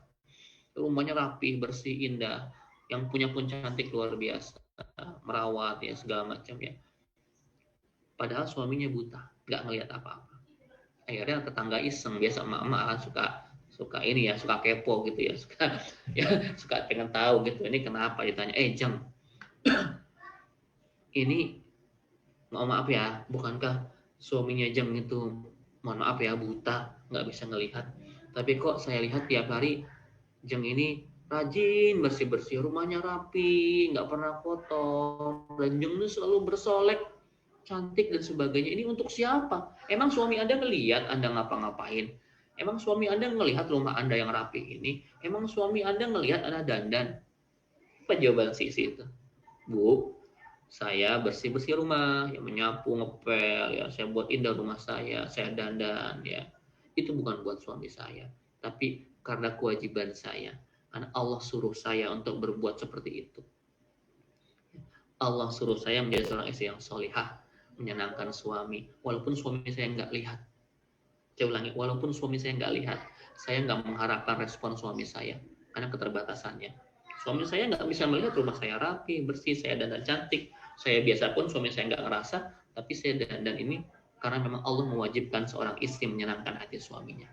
Rumahnya rapi, bersih, indah, yang punya pun cantik luar biasa, merawat ya segala macam ya. Padahal suaminya buta, nggak ngelihat apa-apa. Akhirnya tetangga iseng, biasa emak-emak kan suka ini ya, suka kepo gitu ya, suka pengen tahu gitu. Ini kenapa ditanya? Jeng, ini maaf ya, bukankah suaminya Jeng itu mohon maaf ya buta, nggak bisa ngelihat, tapi kok saya lihat tiap hari Jeng ini rajin bersih-bersih, rumahnya rapi, nggak pernah kotor, dan Jeng ini selalu bersolek, cantik dan sebagainya. Ini untuk siapa? Emang suami Anda ngelihat Anda ngapa-ngapain? Emang suami Anda ngelihat rumah Anda yang rapi ini? Emang suami Anda ngelihat Anda dandan? Apa jawaban si itu? Bu, saya bersih-bersih rumah, ya menyapu, ngepel, ya saya buat indah rumah saya dandan, ya. Itu bukan buat suami saya, tapi karena kewajiban saya. Karena Allah suruh saya untuk berbuat seperti itu. Allah suruh saya menjadi seorang istri yang solihah, menyenangkan suami, walaupun suami saya nggak lihat. Saya ulangi, walaupun suami saya nggak lihat, saya nggak mengharapkan respon suami saya, karena keterbatasannya. Suami saya nggak bisa melihat rumah saya rapi, bersih, saya dandan cantik. Saya biasa pun suami saya nggak ngerasa, tapi saya dandan ini karena memang Allah mewajibkan seorang istri menyenangkan hati suaminya.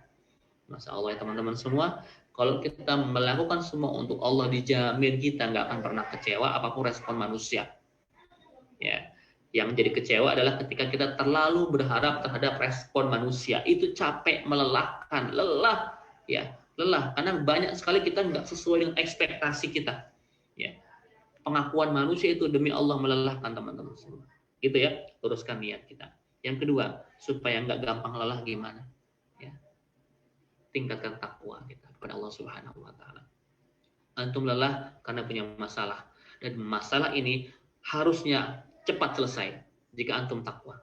Masya Allah ya teman-teman semua, kalau kita melakukan semua untuk Allah, dijamin kita nggak akan pernah kecewa apapun respon manusia. Ya, yang jadi kecewa adalah ketika kita terlalu berharap terhadap respon manusia. Itu capek, melelahkan, lelah, karena banyak sekali kita nggak sesuai dengan ekspektasi kita. Ya. Pengakuan manusia itu demi Allah melelahkan teman-teman semua. Gitu ya, luruskan niat kita. Yang kedua, supaya nggak gampang lelah gimana? Ya. Tingkatkan takwa kita kepada Allah Subhanahu Wa Taala. Antum lelah karena punya masalah, dan masalah ini harusnya cepat selesai jika antum takwa.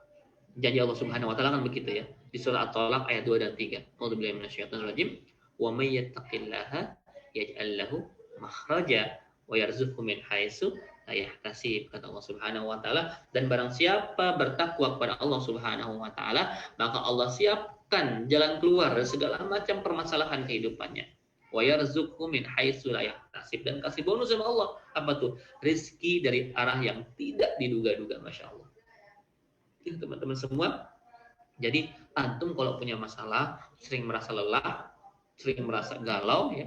Janji Allah Subhanahu Wa Taala kan begitu ya. Di surah At-Talaq ayat 2 dan 3. A'udzubillahi minasyaitonir rajim. Wa may yattaqillaha yaj'al lahu makhraja wa yarzuqhu min haitsu la yahtasib, kata Allah Subhanahu Wa Taala. Dan barang siapa bertakwa kepada Allah Subhanahu Wa Taala, maka Allah siapkan jalan keluar dari segala macam permasalahan kehidupannya. Wa yarzuqhu min haitsu la yahtasib, dan kasih bonus sama Allah. Apa tuh? Rizki dari arah yang tidak diduga-duga, masya Allah. Itu teman-teman semua. Jadi antum kalau punya masalah, sering merasa lelah, sering merasa galau, ya,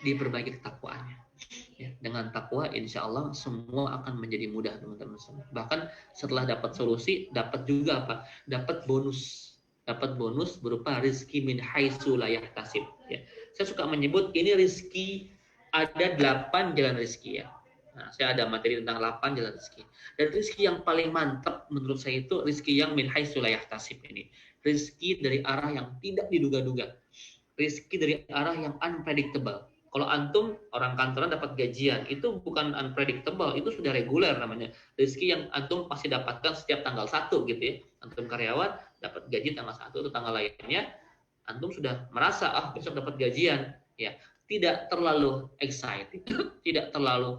diperbaiki ketakwaannya. Ya, dengan takwa, insya Allah semua akan menjadi mudah, teman-teman semua. Bahkan setelah dapat solusi, dapat juga apa? Dapat bonus berupa rizki min haitsu la yahtasib. Ya. Saya suka menyebut ini rizki, ada 8 jalan rizki ya. Nah, saya ada materi tentang 8 jalan rizki. Dan rizki yang paling mantap menurut saya itu rizki yang min haitsu la yahtasib ini. Rizki dari arah yang tidak diduga-duga. Rizki dari arah yang unpredictable. Kalau antum orang kantoran dapat gajian, itu bukan unpredictable, itu sudah reguler namanya. Rizki yang antum pasti dapatkan setiap tanggal 1 gitu ya. Antum karyawan dapat gaji tanggal 1 atau tanggal lainnya, antum sudah merasa besok dapat gajian. Ya, tidak terlalu excited, tidak terlalu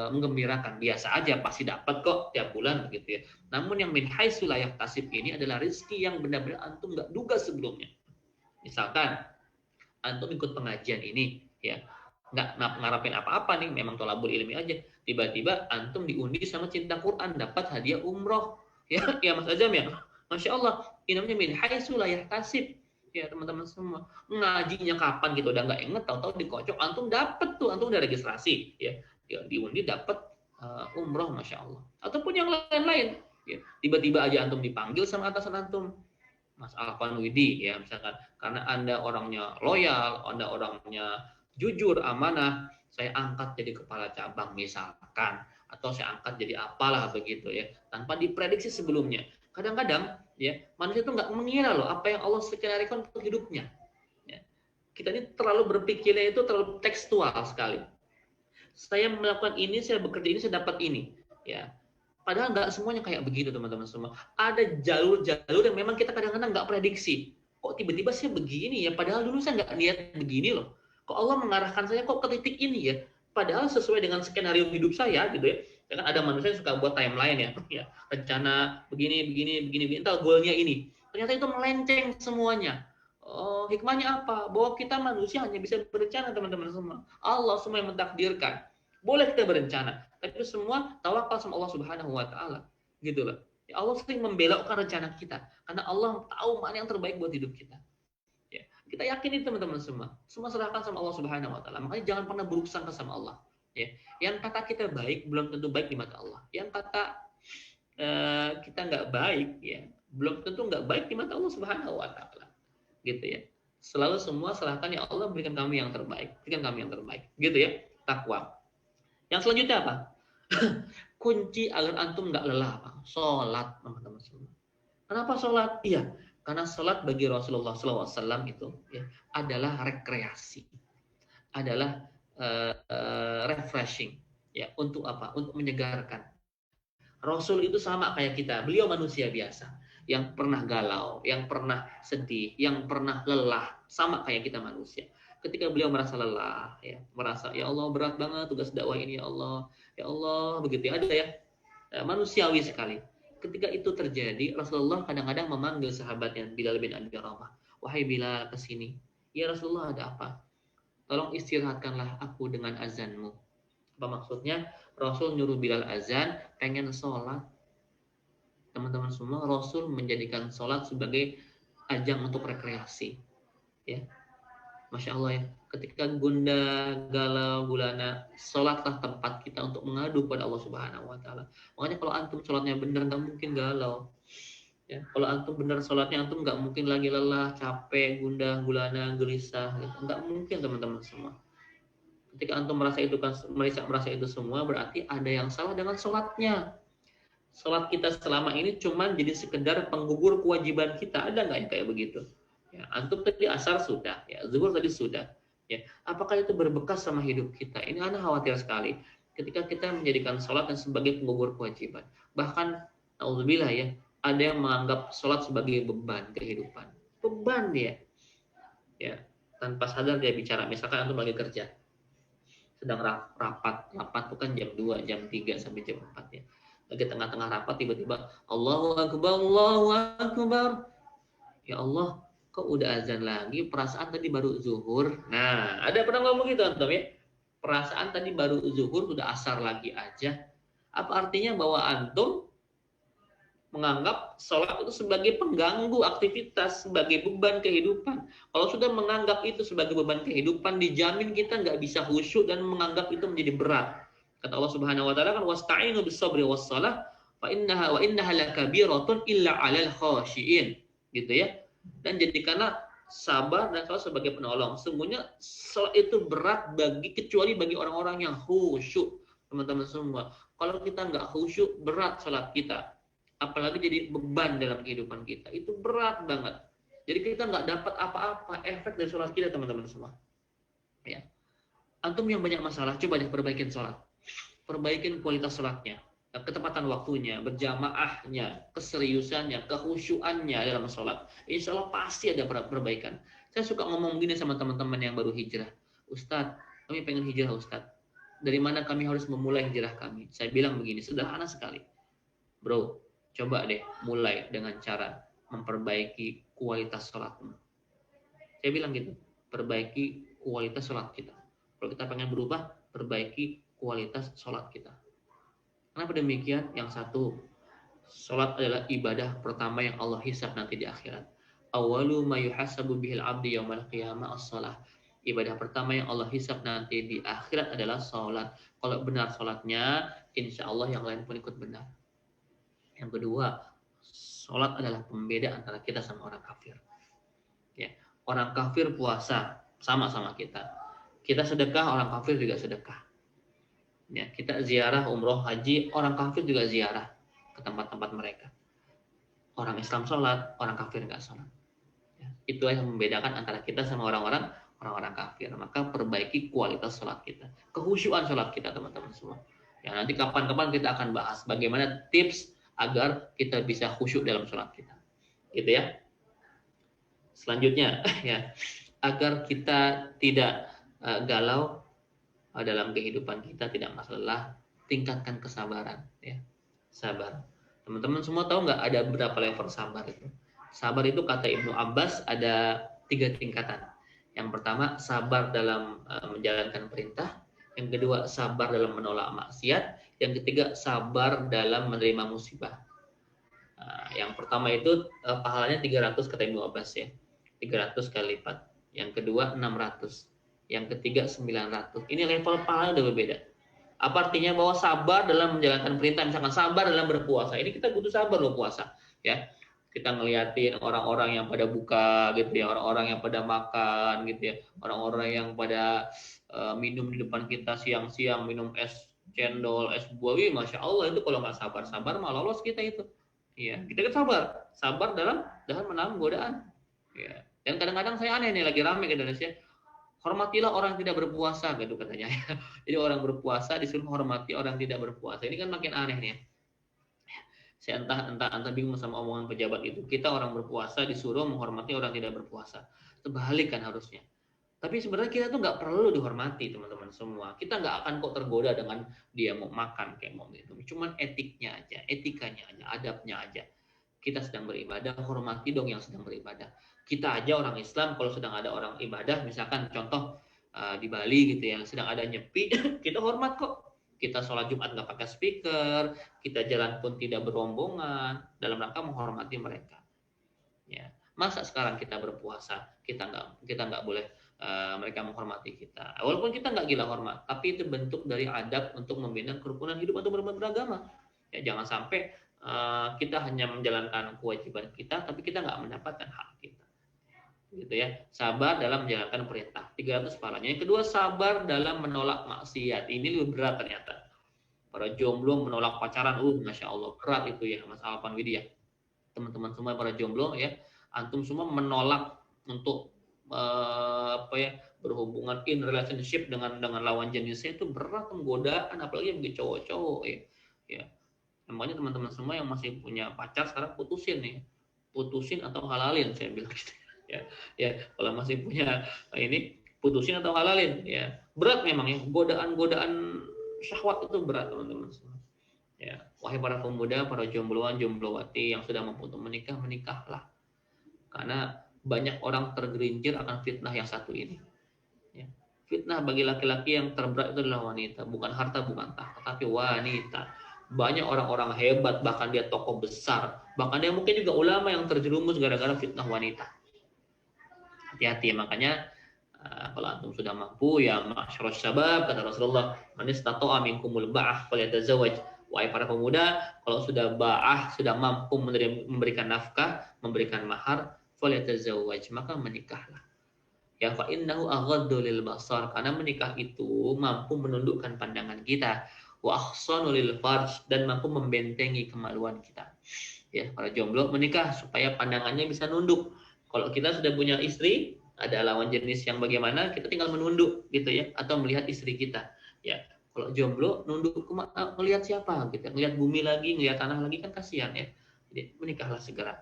menggembirakan, biasa aja, pasti dapat kok tiap bulan begitu ya. Namun yang min haitsu la yahtasib ini adalah rezeki yang benar-benar antum nggak duga sebelumnya. Misalkan antum ikut pengajian ini ya, nggak ngarapin apa-apa nih, memang tolabul ilmi aja, tiba-tiba antum diundi sama cinta Quran, dapat hadiah umroh ya, ya Mas Azam ya, Masya Allah, ini namanya min haitsu la yahtasib ya teman-teman semua. Ngajinya kapan gitu udah nggak inget, tahu-tahu dikocok antum dapat tuh, antum udah registrasi ya, diundi dapat umroh, Masya Allah. Ataupun yang lain-lain ya, tiba-tiba aja antum dipanggil sama atasan antum, Mas Alvan Widi ya misalkan, karena Anda orangnya loyal, Anda orangnya jujur, amanah, saya angkat jadi kepala cabang misalkan, atau saya angkat jadi apalah begitu ya, tanpa diprediksi sebelumnya. Kadang-kadang ya manusia itu nggak mengira loh apa yang Allah skenariokan untuk hidupnya. Ya. Kita ini terlalu berpikirnya itu terlalu tekstual sekali. Saya melakukan ini, saya bekerja ini, saya dapat ini. Ya. Padahal nggak semuanya kayak begitu teman-teman semua. Ada jalur-jalur yang memang kita kadang-kadang nggak prediksi. Kok tiba-tiba saya begini ya? Padahal dulu saya nggak niat begini loh. Kok Allah mengarahkan saya kok ke titik ini ya? Padahal sesuai dengan skenario hidup saya gitu ya. Kan ada manusia yang suka buat timeline ya, rencana begini, entar goalnya ini. Ternyata itu melenceng semuanya. Oh, hikmahnya apa? Bahwa kita manusia hanya bisa berencana teman-teman semua. Allah semua yang mentakdirkan. Boleh kita berencana, tapi semua tawakal sama Allah Subhanahu Wa Taala, gitu loh. Ya, Allah sering membelokkan rencana kita, karena Allah tahu mana yang terbaik buat hidup kita. Ya, kita yakin itu teman-teman semua serahkan sama Allah Subhanahu Wa Taala. Makanya jangan pernah buruk sangka sama Allah. Ya, yang kata kita baik belum tentu baik di mata Allah. Yang kata kita nggak baik, ya belum tentu nggak baik di mata Allah Subhanahu Wa Taala. Gitu ya. Selalu semua serahkan, ya Allah berikan kami yang terbaik, gitu ya. Takwa. Yang selanjutnya apa? Kunci agar antum nggak lelah, apa? Sholat, teman-teman semua. Kenapa sholat? Iya, karena sholat bagi Rasulullah SAW itu ya, adalah rekreasi, adalah refreshing, ya. Untuk apa? Untuk menyegarkan. Rasul itu sama kayak kita, beliau manusia biasa, yang pernah galau, yang pernah sedih, yang pernah lelah, sama kayak kita manusia. Ketika beliau merasa lelah, ya, merasa ya Allah berat banget tugas dakwah ini, ya Allah begitu ya, ada ya, manusiawi sekali. Ketika itu terjadi, Rasulullah kadang-kadang memanggil sahabatnya Bilal bin Abi Rabah, wahai Bilal, kesini. Ya Rasulullah, ada apa? Tolong istirahatkanlah aku dengan azanmu. Apa maksudnya? Rasul nyuruh Bilal azan, pengen sholat. Teman-teman semua, Rasul menjadikan sholat sebagai ajang untuk rekreasi. Ya, Masya Allah ya. Ketika gundah, galau, gulana, sholatlah tempat kita untuk mengadu pada Allah Subhanahu Wa Taala. Makanya kalau antum sholatnya benar, nggak mungkin galau. Ya, kalau antum benar sholatnya, antum nggak mungkin lagi lelah, capek, gundah, gulana, gelisah. Gitu. Nggak mungkin teman-teman semua. Ketika antum merasa itu semua, berarti ada yang salah dengan sholatnya. Sholat kita selama ini cuma jadi sekedar penggugur kewajiban kita. Ada nggak yang kayak begitu? Ya, antum tadi asar sudah, ya, zuhur tadi sudah. Ya, apakah itu berbekas sama hidup kita? Ini ana khawatir sekali. Ketika kita menjadikan sholat sebagai penggugur kewajiban. Bahkan, naudzubillah ya, ada yang menganggap sholat sebagai beban kehidupan. Beban dia. Ya, tanpa sadar dia bicara. Misalkan antum lagi kerja, sedang rapat itu kan jam 2, jam 3 sampai jam 4 ya. Lagi tengah-tengah rapat tiba-tiba Allahu Akbar. Ya Allah, kok udah azan lagi? Perasaan tadi baru zuhur. Nah, ada pernah ngomong gitu antum ya? Perasaan tadi baru zuhur, udah asar lagi aja. Apa artinya bahwa antum menganggap sholat itu sebagai pengganggu aktivitas, sebagai beban kehidupan? Kalau sudah menganggap itu sebagai beban kehidupan, dijamin kita nggak bisa khusyuk dan menganggap itu menjadi berat. Kata Allah Subhanahu Wa Taala kan, wasta'inu bis-sabri was-shalah fa innaha lakabiratun illa 'alal khashiin, gitu ya. Dan jadikanlah sabar dan salat sebagai penolong. Sesungguhnya salat itu berat kecuali bagi orang-orang yang khusyuk, teman-teman semua. Kalau kita nggak khusyuk, berat salat kita. Apalagi jadi beban dalam kehidupan kita, itu berat banget. Jadi kita nggak dapat apa-apa efek dari sholat kita, teman-teman semua. Ya, antum yang banyak masalah, coba deh perbaikin sholat, perbaikin kualitas sholatnya, ketepatan waktunya, berjamaahnya, keseriusannya, kekhusyuannya dalam sholat. Insya Allah pasti ada perbaikan. Saya suka ngomong gini sama teman-teman yang baru hijrah. Ustadz, kami pengen hijrah Ustadz. Dari mana kami harus memulai hijrah kami? Saya bilang begini, sederhana sekali. Bro, coba deh mulai dengan cara memperbaiki kualitas sholatmu. Saya bilang gitu, perbaiki kualitas sholat kita. Kalau kita pengen berubah, perbaiki kualitas sholat kita. Kenapa demikian? Yang satu, sholat adalah ibadah pertama yang Allah hisab nanti di akhirat. Awalu ma yuhasabu bihil abdi yaumal qiyamah as-shalah. Ibadah pertama yang Allah hisab nanti di akhirat adalah sholat. Kalau benar sholatnya, insya Allah yang lain pun ikut benar. Yang kedua, sholat adalah pembeda antara kita sama orang kafir. Ya, orang kafir puasa sama-sama kita. Kita sedekah, orang kafir juga sedekah. Ya, kita ziarah, umroh, haji, orang kafir juga ziarah ke tempat-tempat mereka. Orang Islam sholat, orang kafir nggak sholat. Ya, itu yang membedakan antara kita sama orang-orang kafir. Maka perbaiki kualitas sholat kita, kehusyuan sholat kita, teman-teman semua. Ya, nanti kapan-kapan kita akan bahas bagaimana tips agar kita bisa khusyuk dalam sholat kita. Gitu ya. Selanjutnya, ya, agar kita tidak galau dalam kehidupan kita, tidak masalah, tingkatkan kesabaran. Ya. Sabar. Teman-teman semua tahu nggak ada berapa level sabar itu? Sabar itu kata Ibnu Abbas ada 3 tingkatan. Yang pertama, sabar dalam menjalankan perintah. Yang kedua, sabar dalam menolak maksiat. Yang ketiga, sabar dalam menerima musibah. Yang pertama itu pahalanya 300 kata Ibnu Abbas ya. 300 kali lipat. Yang kedua 600. Yang ketiga 900. Ini level pahala udah berbeda. Apa artinya? Bahwa sabar dalam menjalankan perintah, misalkan sabar dalam berpuasa. Ini kita butuh sabar loh puasa, ya. Kita ngeliatin orang-orang yang pada buka gitu ya, orang-orang yang pada makan gitu ya, orang-orang yang pada minum di depan kita siang-siang, minum es cendol, es buah. Wih, Masya Allah, itu kalau nggak sabar-sabar malah lolos kita itu. Ya, kita kan sabar dalam menahan godaan. Ya. Dan kadang-kadang saya aneh nih, lagi rame ke Indonesia. Hormatilah orang tidak berpuasa gitu katanya. Jadi orang berpuasa disuruh hormati orang tidak berpuasa. Ini kan makin aneh nih. Saya entah bingung sama omongan pejabat itu. Kita orang berpuasa disuruh menghormati orang tidak berpuasa. Terbalik kan harusnya. Tapi sebenarnya kita tuh nggak perlu dihormati, teman-teman semua. Kita nggak akan kok tergoda dengan dia mau makan kayak mau gitu. Cuman etiknya aja, etikanya aja, adabnya aja. Kita sedang beribadah, hormati dong yang sedang beribadah. Kita aja orang Islam, kalau sedang ada orang ibadah, misalkan contoh di Bali gitu ya, sedang ada nyepi, kita hormat kok. Kita sholat Jumat nggak pakai speaker, kita jalan pun tidak berombongan, dalam rangka menghormati mereka. Ya, masa sekarang kita berpuasa, kita nggak boleh mereka menghormati kita. Walaupun kita nggak gila hormat, tapi itu bentuk dari adab untuk membina kerukunan hidup atau beragama. Ya, jangan sampai kita hanya menjalankan kewajiban kita, tapi kita nggak mendapatkan hak kita. Gitu ya, sabar dalam menjalankan perintah, 300 pahalanya. Yang kedua, sabar dalam menolak maksiat. Ini lebih berat ternyata. Para jomblo menolak pacaran, Masya Allah, berat itu ya, Mas Alvan Widi ya. Teman-teman semua para jomblo ya, antum semua menolak untuk berhubungan in relationship dengan lawan jenisnya, itu berat, godaan, apalagi bagi cowok-cowok ya. Namanya teman-teman semua yang masih punya pacar sekarang putusin atau halalin, saya bilang gitu. Ya, kalau masih punya ini, putusin atau halalin ya. Berat memang ya, godaan syahwat itu berat, teman-teman semua. Ya, wahai para pemuda, para jombloan, jomblowati yang sudah mampu untuk menikah, menikahlah. Karena banyak orang tergelincir akan fitnah yang satu ini. Ya. Fitnah bagi laki-laki yang terberat itu adalah wanita, bukan harta, bukan tahta, tapi wanita. Banyak orang-orang hebat, bahkan dia tokoh besar, bahkan dia mungkin juga ulama yang terjerumus gara-gara fitnah wanita. Hati-hati, makanya kalau antum sudah mampu ya ma'syarus syabab, kata Rasulullah, man istata'a minkumul ba'ah falyatazawwaj. Wahai para pemuda, kalau sudah ba'ah, sudah mampu memberikan nafkah, memberikan mahar, falyatazawwaj, maka menikahlah. Ya fa innahu aghaddu lil basar, karena menikah itu mampu menundukkan pandangan kita, wa ahsanu lil farj, dan mampu membentengi kemaluan kita. Ya, para jomblo menikah supaya pandangannya bisa nunduk. Kalau kita sudah punya istri, ada lawan jenis yang bagaimana, kita tinggal menunduk gitu ya, atau melihat istri kita. Ya, kalau jomblo nunduk melihat siapa gitu, melihat bumi lagi, melihat tanah lagi kan kasihan ya. Jadi menikahlah segera.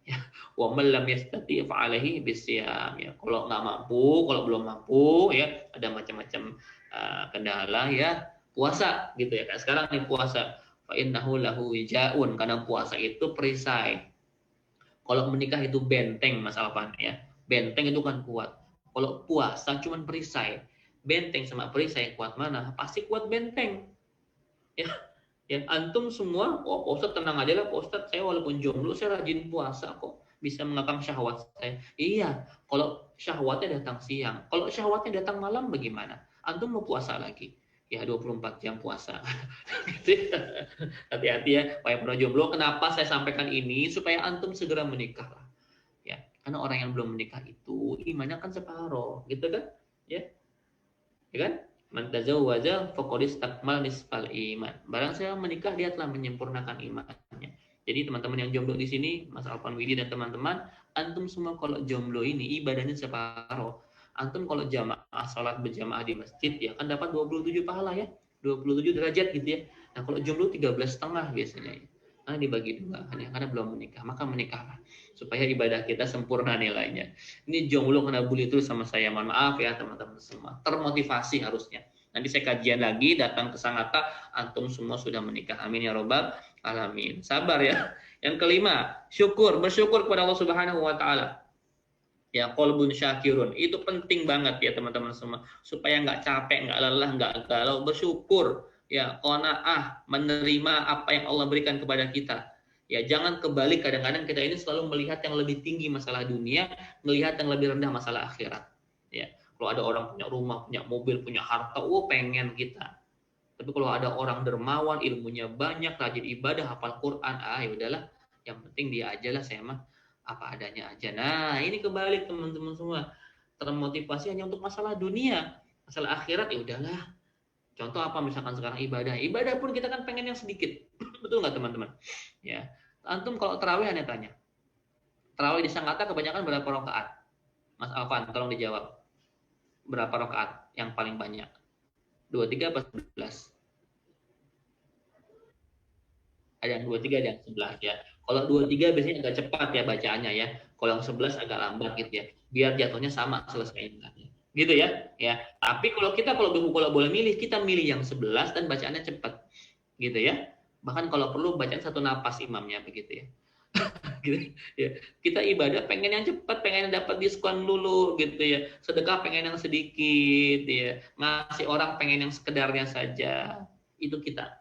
Ya, wa man lam yastati fa alaihi bisyam. Ya, kalau nggak mampu, kalau belum mampu ya ada macam-macam kendala ya puasa gitu ya. Kayak sekarang nih puasa. Fa innahu lahu wijaun, karena puasa itu perisai. Kalau menikah itu benteng Mas Alvan ya. Benteng itu kan kuat. Kalau puasa cuman perisai. Benteng sama perisai kuat mana? Pasti kuat benteng. Ya, ya antum semua, oh Pak Ustadz tenang aja lah Pak Ustadz, saya walaupun jomblo saya rajin puasa kok, bisa mengekang syahwat saya. Iya, kalau syahwatnya datang siang, kalau syahwatnya datang malam bagaimana? Antum mau puasa lagi? Ya 24 jam puasa. Gitu ya. Hati-hati ya, Pak para jomblo. Kenapa saya sampaikan ini? Supaya antum segera menikah lah. Ya, karena orang yang belum menikah itu imannya kan separoh, gitu kan? Ya kan? Man tazawwaja faqad istakmal nisfal iman. Barang siapa menikah dia telah menyempurnakan imannya. Jadi teman-teman yang jomblo di sini, Mas Alvan Widi dan teman-teman, antum semua kalau jomblo ini ibadahnya separoh. Antum kalau jamaah salat berjamaah di masjid ya kan dapat 27 pahala ya. 27 derajat gitu ya. Nah, kalau jomblo 13,5 biasanya ya. Karena dibagi dua hanya karena belum menikah, maka menikahlah supaya ibadah kita sempurna nilainya. Ini jomblo kena bully terus sama saya, mohon maaf ya teman-teman semua. Termotivasi harusnya. Nanti saya kajian lagi, datang ke Sangatta, antum semua sudah menikah. Amin ya robbal alamin. Sabar ya. Yang kelima, syukur, bersyukur kepada Allah Subhanahu wa taala. Ya, qalbun syakirun. Itu penting banget ya teman-teman semua. Supaya nggak capek, nggak lelah, nggak galau, bersyukur. Ya, qanaah, menerima apa yang Allah berikan kepada kita. Ya, jangan kebalik, kadang-kadang kita ini selalu melihat yang lebih tinggi masalah dunia, melihat yang lebih rendah masalah akhirat. Ya, kalau ada orang punya rumah, punya mobil, punya harta, pengen kita. Tapi kalau ada orang dermawan, ilmunya banyak, rajin ibadah, hafal Quran, ya udahlah, yang penting dia aja lah, saya mah apa adanya aja. Nah, ini kebalik teman-teman semua. Termotivasi hanya untuk masalah dunia, masalah akhirat ya udahlah. Contoh apa misalkan sekarang ibadah. Ibadah pun kita kan pengen yang sedikit. Betul nggak teman-teman? Ya. Antum kalau terawih aneh tanya. Terawih di Sangatta kebanyakan berapa rakaat? Mas Alvan, tolong dijawab. Berapa rakaat yang paling banyak? 23 apa 11? Ada yang 23, ada yang 11 ya. Kalau 23 biasanya agak cepat ya bacaannya ya. Kalau yang 11 agak lambat gitu ya. Biar jatuhnya sama selesainya. Gitu ya. Ya. Tapi kalau boleh milih, kita milih yang 11 dan bacaannya cepat. Gitu ya. Bahkan kalau perlu bacaan satu napas imamnya begitu ya. Gitu ya. Kita ibadah pengen yang cepat, pengen yang dapat diskon dulu gitu ya. Sedekah pengen yang sedikit ya. Ngasih orang pengen yang sekedarnya saja. Itu kita.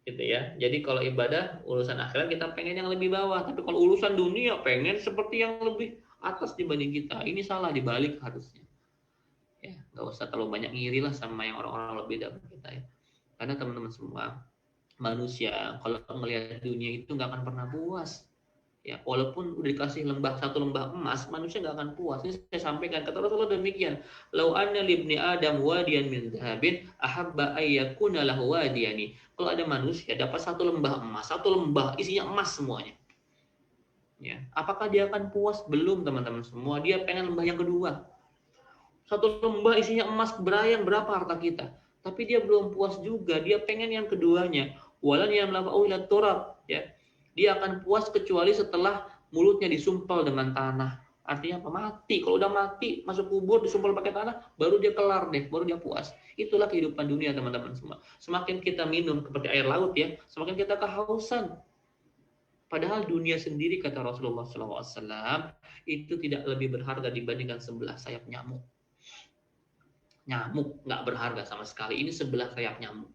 Gitu ya. Jadi kalau ibadah urusan akhirat kita pengen yang lebih bawah, tapi kalau urusan dunia pengen seperti yang lebih atas dibanding kita. Ini salah, dibalik harusnya. Ya, nggak usah terlalu banyak ngiri lah sama yang orang-orang lebih dari kita ya. Karena teman-teman semua, manusia kalau ngelihat dunia itu nggak akan pernah puas. Ya, walaupun udah dikasih satu lembah emas, manusia nggak akan puas. Ini saya sampaikan kata Rasulullah demikian. Lau anna libni Adam wadiyan min dhahabin ahabba ayyakuna lahu wadiyani. Kalau ada manusia dapat satu lembah emas, satu lembah isinya emas semuanya. Ya, apakah dia akan puas? Belum teman-teman semua. Dia pengen lembah yang kedua. Satu lembah isinya emas berayang, berapa harta kita? Tapi dia belum puas juga. Dia pengen yang keduanya. Walan yamla'u ila turab, ya. Dia akan puas kecuali setelah mulutnya disumpal dengan tanah. Artinya apa? Mati. Kalau udah mati, masuk kubur, disumpal pakai tanah, baru dia kelar deh, baru dia puas. Itulah kehidupan dunia teman-teman semua. Semakin kita minum seperti air laut ya, semakin kita kehausan. Padahal dunia sendiri kata Rasulullah SAW itu tidak lebih berharga dibandingkan sebelah sayap nyamuk. Nyamuk nggak berharga sama sekali. Ini sebelah sayap nyamuk.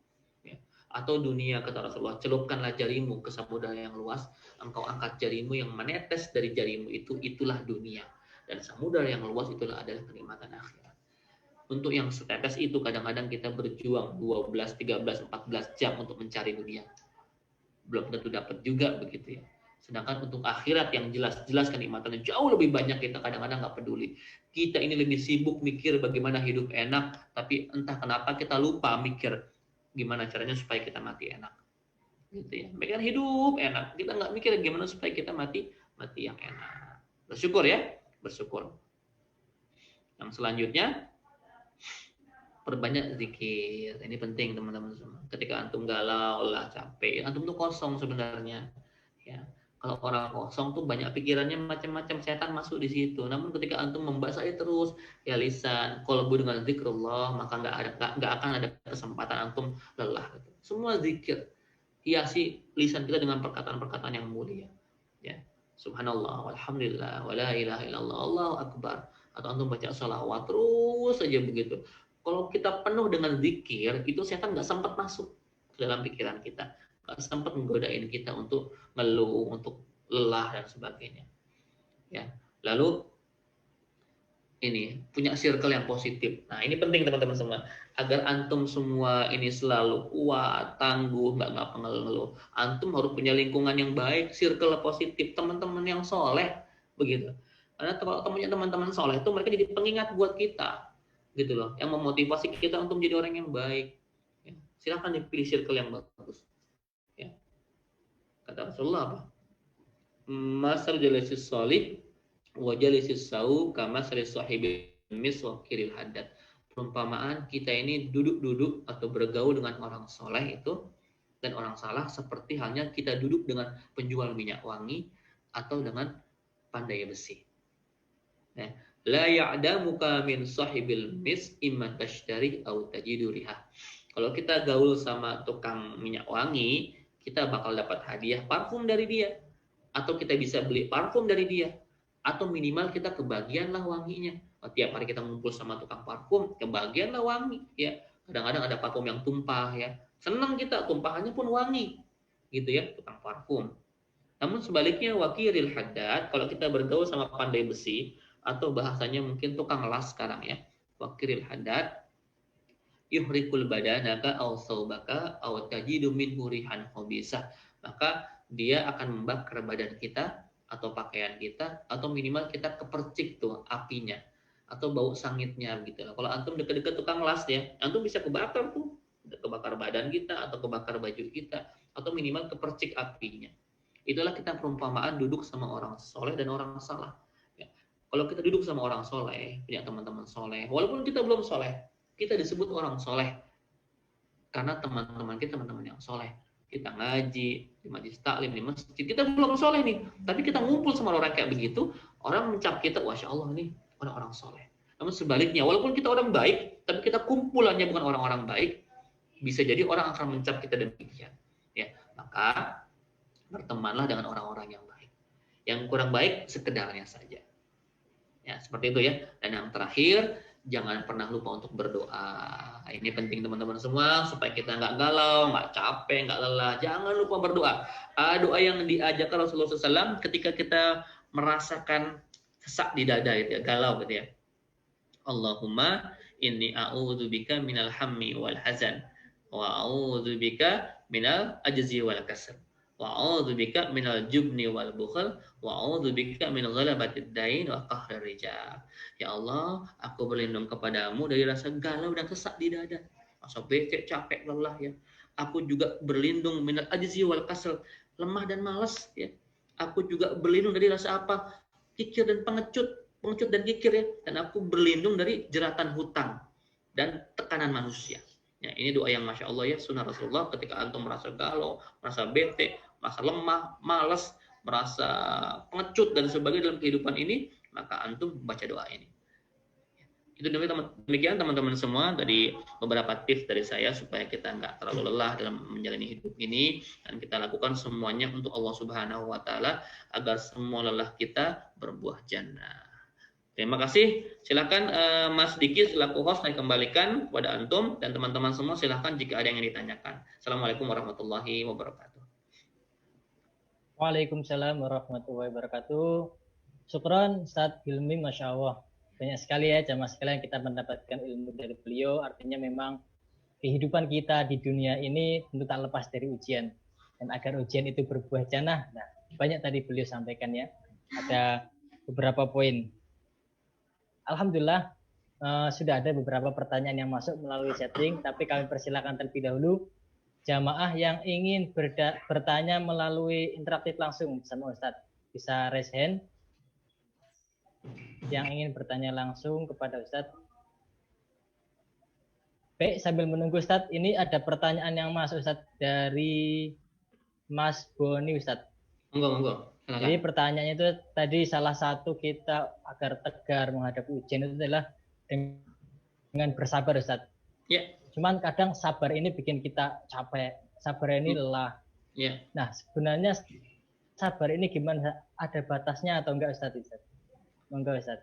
Atau dunia kata Rasulullah, celupkanlah jarimu ke samudera yang luas, engkau angkat jarimu yang menetes dari jarimu itu, itulah dunia. Dan samudera yang luas itulah adalah kenikmatan akhirat. Untuk yang setetes itu kadang-kadang kita berjuang 12, 13, 14 jam untuk mencari dunia. Belum tentu dapat juga begitu ya. Sedangkan untuk akhirat yang jelas-jelas kenikmatannya jauh lebih banyak, kita kadang-kadang nggak peduli. Kita ini lebih sibuk mikir bagaimana hidup enak, tapi entah kenapa kita lupa mikir gimana caranya supaya kita mati enak, gitu ya. Mereka hidup enak, kita nggak mikir gimana supaya kita mati yang enak. Bersyukur ya, bersyukur. Yang selanjutnya, perbanyak zikir. Ini penting teman-teman semua. Ketika antum galau, lah capek, antum tuh kosong sebenarnya. Ya, Kalau orang kosong tuh banyak pikirannya macam-macam, setan masuk di situ. Namun ketika antum membasahi terus ya lisan, qalbu dengan zikrullah, maka nggak akan ada kesempatan antum lelah. Gitu. Semua zikir, hiasi lisan kita dengan perkataan-perkataan yang mulia. Ya, subhanallah, walhamdulillah, wala ilaha illallah, Allahu akbar. Atau antum baca sholawat terus saja begitu. Kalau kita penuh dengan zikir, itu setan nggak sempat masuk ke dalam pikiran kita. Sempat menggodain kita untuk ngeluh, untuk lelah dan sebagainya. Ya, lalu ini punya circle yang positif. Nah, ini penting teman-teman semua, agar antum semua ini selalu kuat, tangguh, nggak ngeluh. Antum harus punya lingkungan yang baik, circle positif, teman-teman yang soleh, begitu. Karena kalau punya teman-teman soleh itu mereka jadi pengingat buat kita, gitu loh, yang memotivasi kita untuk menjadi orang yang baik. Ya, silahkan dipilih circle yang bagus. Ya. Kata Rasulullah apa? Masal jalisis solih wa jalisis sau kama salis sahibil mis wa kiril haddad. Perumpamaan kita ini duduk-duduk atau bergaul dengan orang soleh itu dan orang salah seperti halnya kita duduk dengan penjual minyak wangi atau dengan pandai besi. Ya. La ya'damuka min sahibil mis imma tashtari au tajidu riha. Kalau kita gaul sama tukang minyak wangi, kita bakal dapat hadiah parfum dari dia, atau kita bisa beli parfum dari dia, atau minimal kita kebagianlah wanginya. Tiap hari kita ngumpul sama tukang parfum, kebagianlah wangi. Ya, kadang-kadang ada parfum yang tumpah, ya, senang kita, tumpahannya pun wangi, gitu ya, tukang parfum. Namun sebaliknya wakiril haddad, kalau kita bergaul sama pandai besi, atau bahasanya mungkin tukang las sekarang ya, wakiril haddad, yuhrikul badanaka aw saubaka aw tajidu minhu rihan khabisah, maka dia akan membakar badan kita atau pakaian kita, atau minimal kita kepercik tuh apinya atau bau sangitnya gitu. Kalau antum dekat-dekat tukang las ya, antum bisa kebakar tuh, kebakar badan kita atau kebakar baju kita, atau minimal kepercik apinya. Itulah kita perumpamaan duduk sama orang soleh dan orang salah. Ya. Kalau kita duduk sama orang soleh, punya teman-teman soleh, walaupun kita belum soleh, kita disebut orang soleh karena teman-teman kita teman-teman yang soleh. Kita ngaji di majelis taklim, di masjid, kita belum soleh nih, tapi kita ngumpul sama orang kayak begitu, orang mencap kita, masya Allah nih orang-orang soleh. Namun sebaliknya, walaupun kita orang baik, tapi kita kumpulannya bukan orang-orang baik, bisa jadi orang akan mencap kita demikian. Ya, maka bertemanlah dengan orang-orang yang baik. Yang kurang baik sekedarnya saja. Ya, seperti itu ya. Dan yang terakhir, jangan pernah lupa untuk berdoa. Ini penting teman-teman semua, supaya kita nggak galau, nggak capek, nggak lelah. Jangan lupa berdoa. Doa yang diajarkan Rasulullah SAW ketika kita merasakan sesak di dada, gitu ya, galau gitu ya. Allahumma inni a'udzubika minal hammi wal hazan wa a'udzubika minal ajzi wal kasal wa a'udzubika minal jubni wal bukhl wa a'udzubika min ghalabatid dain wa qahrir rijal. Ya Allah, aku berlindung kepadamu dari rasa galau dan sesak di dada, rasa becek, capek, lelah ya. Aku juga berlindung minal ajzi wal kasal, lemah dan malas ya. Aku juga berlindung dari rasa apa? Kikir dan pengecut dan kikir ya. Dan aku berlindung dari jeratan hutang dan tekanan manusia. Ya, ini doa yang masya Allah ya, sunnah Rasulullah ketika antum merasa galau, merasa bete, merasa lemah, malas, merasa pengecut dan sebagainya dalam kehidupan ini, maka antum baca doa ini. Itu demikian teman-teman semua, dari beberapa tips dari saya supaya kita nggak terlalu lelah dalam menjalani hidup ini, dan kita lakukan semuanya untuk Allah Subhanahu wa taala agar semua lelah kita berbuah jannah. Terima kasih. Silakan Mas Diki selaku host saya kembalikan kepada antum, dan teman-teman semua silakan jika ada yang ditanyakan. Assalamualaikum warahmatullahi wabarakatuh. Waalaikumsalam warahmatullahi wabarakatuh. Syukron Ustaz Hilmi, masya Allah. Banyak sekali ya jamaah sekalian kita mendapatkan ilmu dari beliau. Artinya memang kehidupan kita di dunia ini tentu tak lepas dari ujian. Dan agar ujian itu berbuah jannah, nah banyak tadi beliau sampaikan ya. Ada beberapa poin. Alhamdulillah sudah ada beberapa pertanyaan yang masuk melalui chatting, tapi kami persilakan terlebih dahulu jamaah yang ingin bertanya melalui interaktif langsung bersama Ustadz. Bisa raise hand yang ingin bertanya langsung kepada Ustadz. Baik, sambil menunggu Ustadz, ini ada pertanyaan yang masuk Ustadz dari Mas Boni Ustadz. Monggo. Jadi pertanyaannya itu tadi salah satu kita agar tegar menghadapi ujian itu adalah dengan bersabar, Ustaz. Ya. Cuman kadang sabar ini bikin kita capek, sabar ini lelah. Ya. Nah, sebenarnya sabar ini gimana? Ada batasnya atau enggak, Ustaz? Monggo, Ustaz.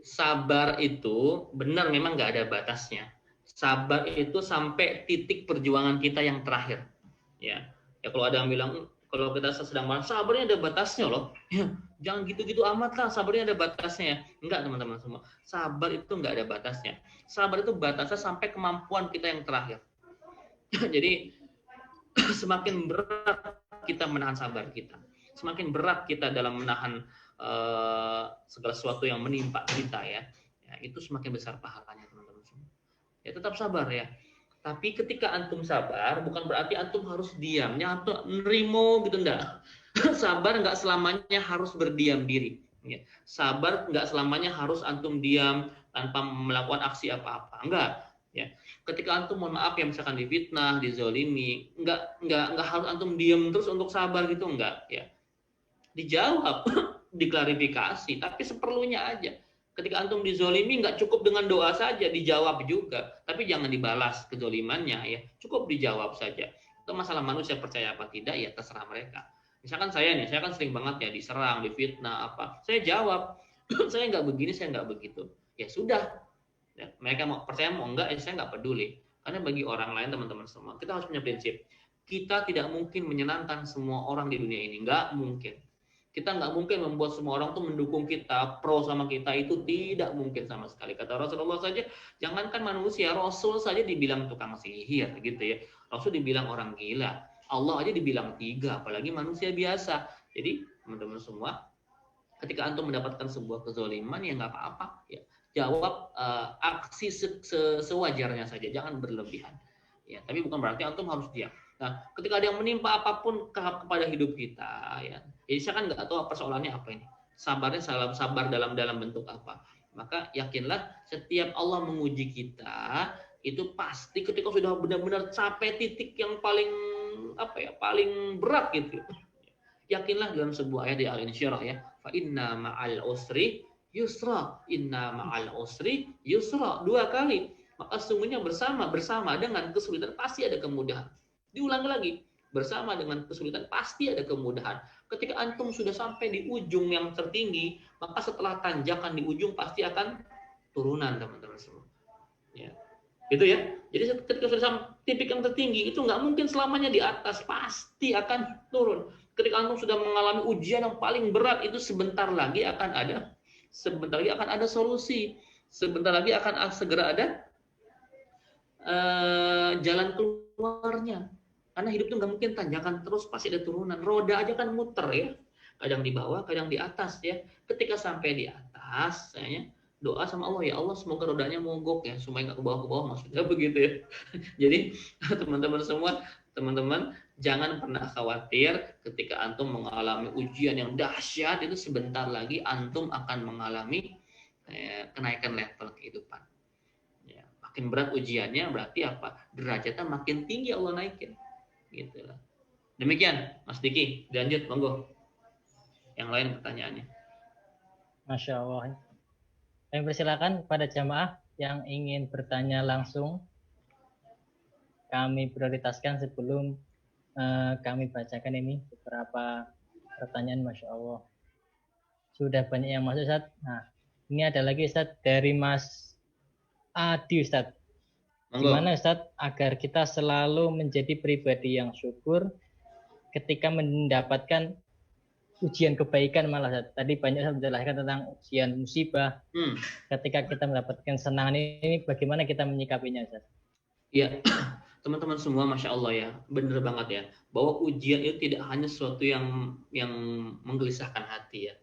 Sabar itu benar memang nggak ada batasnya. Sabar itu sampai titik perjuangan kita yang terakhir. Ya, kalau ada yang bilang kalau kita sedang marah, sabarnya ada batasnya loh. Ya, jangan gitu-gitu amat lah, sabarnya ada batasnya ya. Enggak, teman-teman semua. Sabar itu enggak ada batasnya. Sabar itu batasnya sampai kemampuan kita yang terakhir. Jadi semakin berat kita menahan sabar kita, semakin berat kita dalam menahan segala sesuatu yang menimpa kita ya, itu semakin besar pahalanya, teman-teman semua. Ya tetap sabar ya. Tapi ketika antum sabar, bukan berarti antum harus diam, antum nerimo gitu, enggak. Sabar enggak selamanya harus berdiam diri. Ya. Sabar enggak selamanya harus antum diam tanpa melakukan aksi apa-apa. Enggak. Ya. Ketika antum mohon maaf ya misalkan difitnah, dizolimi, enggak harus antum diam terus untuk sabar gitu, enggak. Ya. Dijawab, diklarifikasi, tapi seperlunya aja. Ketika antum dizolimi, nggak cukup dengan doa saja, dijawab juga. Tapi jangan dibalas kezolimannya ya, cukup dijawab saja. Itu masalah manusia percaya apa tidak ya terserah mereka. Misalkan saya kan sering banget ya diserang, difitnah apa. Saya jawab, saya nggak begini, saya nggak begitu. Ya sudah, ya, mereka mau percaya mau enggak, ya saya nggak peduli. Karena bagi orang lain teman-teman semua, kita harus punya prinsip. Kita tidak mungkin menyenangkan semua orang di dunia ini, nggak mungkin. Kita nggak mungkin membuat semua orang tuh mendukung kita, pro sama kita, itu tidak mungkin sama sekali. Kata Rasulullah saja, jangankan manusia, Rasul saja dibilang tukang sihir gitu ya. Rasul dibilang orang gila, Allah aja dibilang tiga, apalagi manusia biasa. Jadi teman-teman semua, ketika antum mendapatkan sebuah kezaliman ya nggak apa-apa, ya jawab aksi sewajarnya saja, jangan berlebihan. Ya, tapi bukan berarti antum harus diam. Nah, ketika ada yang menimpa apapun kepada hidup kita, ya, saya kan nggak tahu persoalannya apa ini. Sabarnya sabar dalam bentuk apa. Maka yakinlah setiap Allah menguji kita, itu pasti ketika sudah benar-benar capai titik yang paling paling berat gitu. Yakinlah dalam sebuah ayat di Al-Insyirah ya, fa inna ma'al usri yusra, inna ma'al usri yusra, 2 kali. Maka sesungguhnya bersama dengan kesulitan pasti ada kemudahan. Diulang lagi, bersama dengan kesulitan pasti ada kemudahan. Ketika antum sudah sampai di ujung yang tertinggi, maka setelah tanjakan di ujung pasti akan turunan, teman-teman semua. Ya. Itu ya. Jadi ketika sudah sampai titik yang tertinggi, itu nggak mungkin selamanya di atas, pasti akan turun. Ketika antum sudah mengalami ujian yang paling berat, itu sebentar lagi akan ada solusi. Sebentar lagi akan segera ada jalan keluarnya. Karena hidup itu nggak mungkin tanjakan terus, pasti ada turunan. Roda aja kan muter ya, kadang di bawah, kadang di atas ya. Ketika sampai di atas, saya doa sama Allah, ya Allah semoga rodanya mogok ya, supaya nggak ke bawah maksudnya begitu ya. Jadi teman-teman semua, jangan pernah khawatir ketika antum mengalami ujian yang dahsyat, itu sebentar lagi antum akan mengalami kenaikan level kehidupan. Ya, makin berat ujiannya berarti apa? Derajatnya makin tinggi Allah naikin. Gitu. Demikian Mas Diki, lanjut monggo. Yang lain pertanyaannya. Masya Allah. Kami persilakan pada jamaah yang ingin bertanya langsung. Kami prioritaskan sebelum kami bacakan ini beberapa pertanyaan. Masya Allah. Sudah banyak yang masuk, Ustaz. Nah, ini ada lagi, Ustaz, dari Mas Adi, Ustaz. Gimana, Ustaz, agar kita selalu menjadi pribadi yang syukur ketika mendapatkan ujian kebaikan malah, Ustaz. Tadi banyak Ustaz menjelaskan tentang ujian musibah. Ketika kita mendapatkan kesenangan ini, bagaimana kita menyikapinya, Ustaz? Ya, teman-teman semua, Masya Allah ya, benar banget ya, bahwa ujian itu tidak hanya sesuatu yang menggelisahkan hati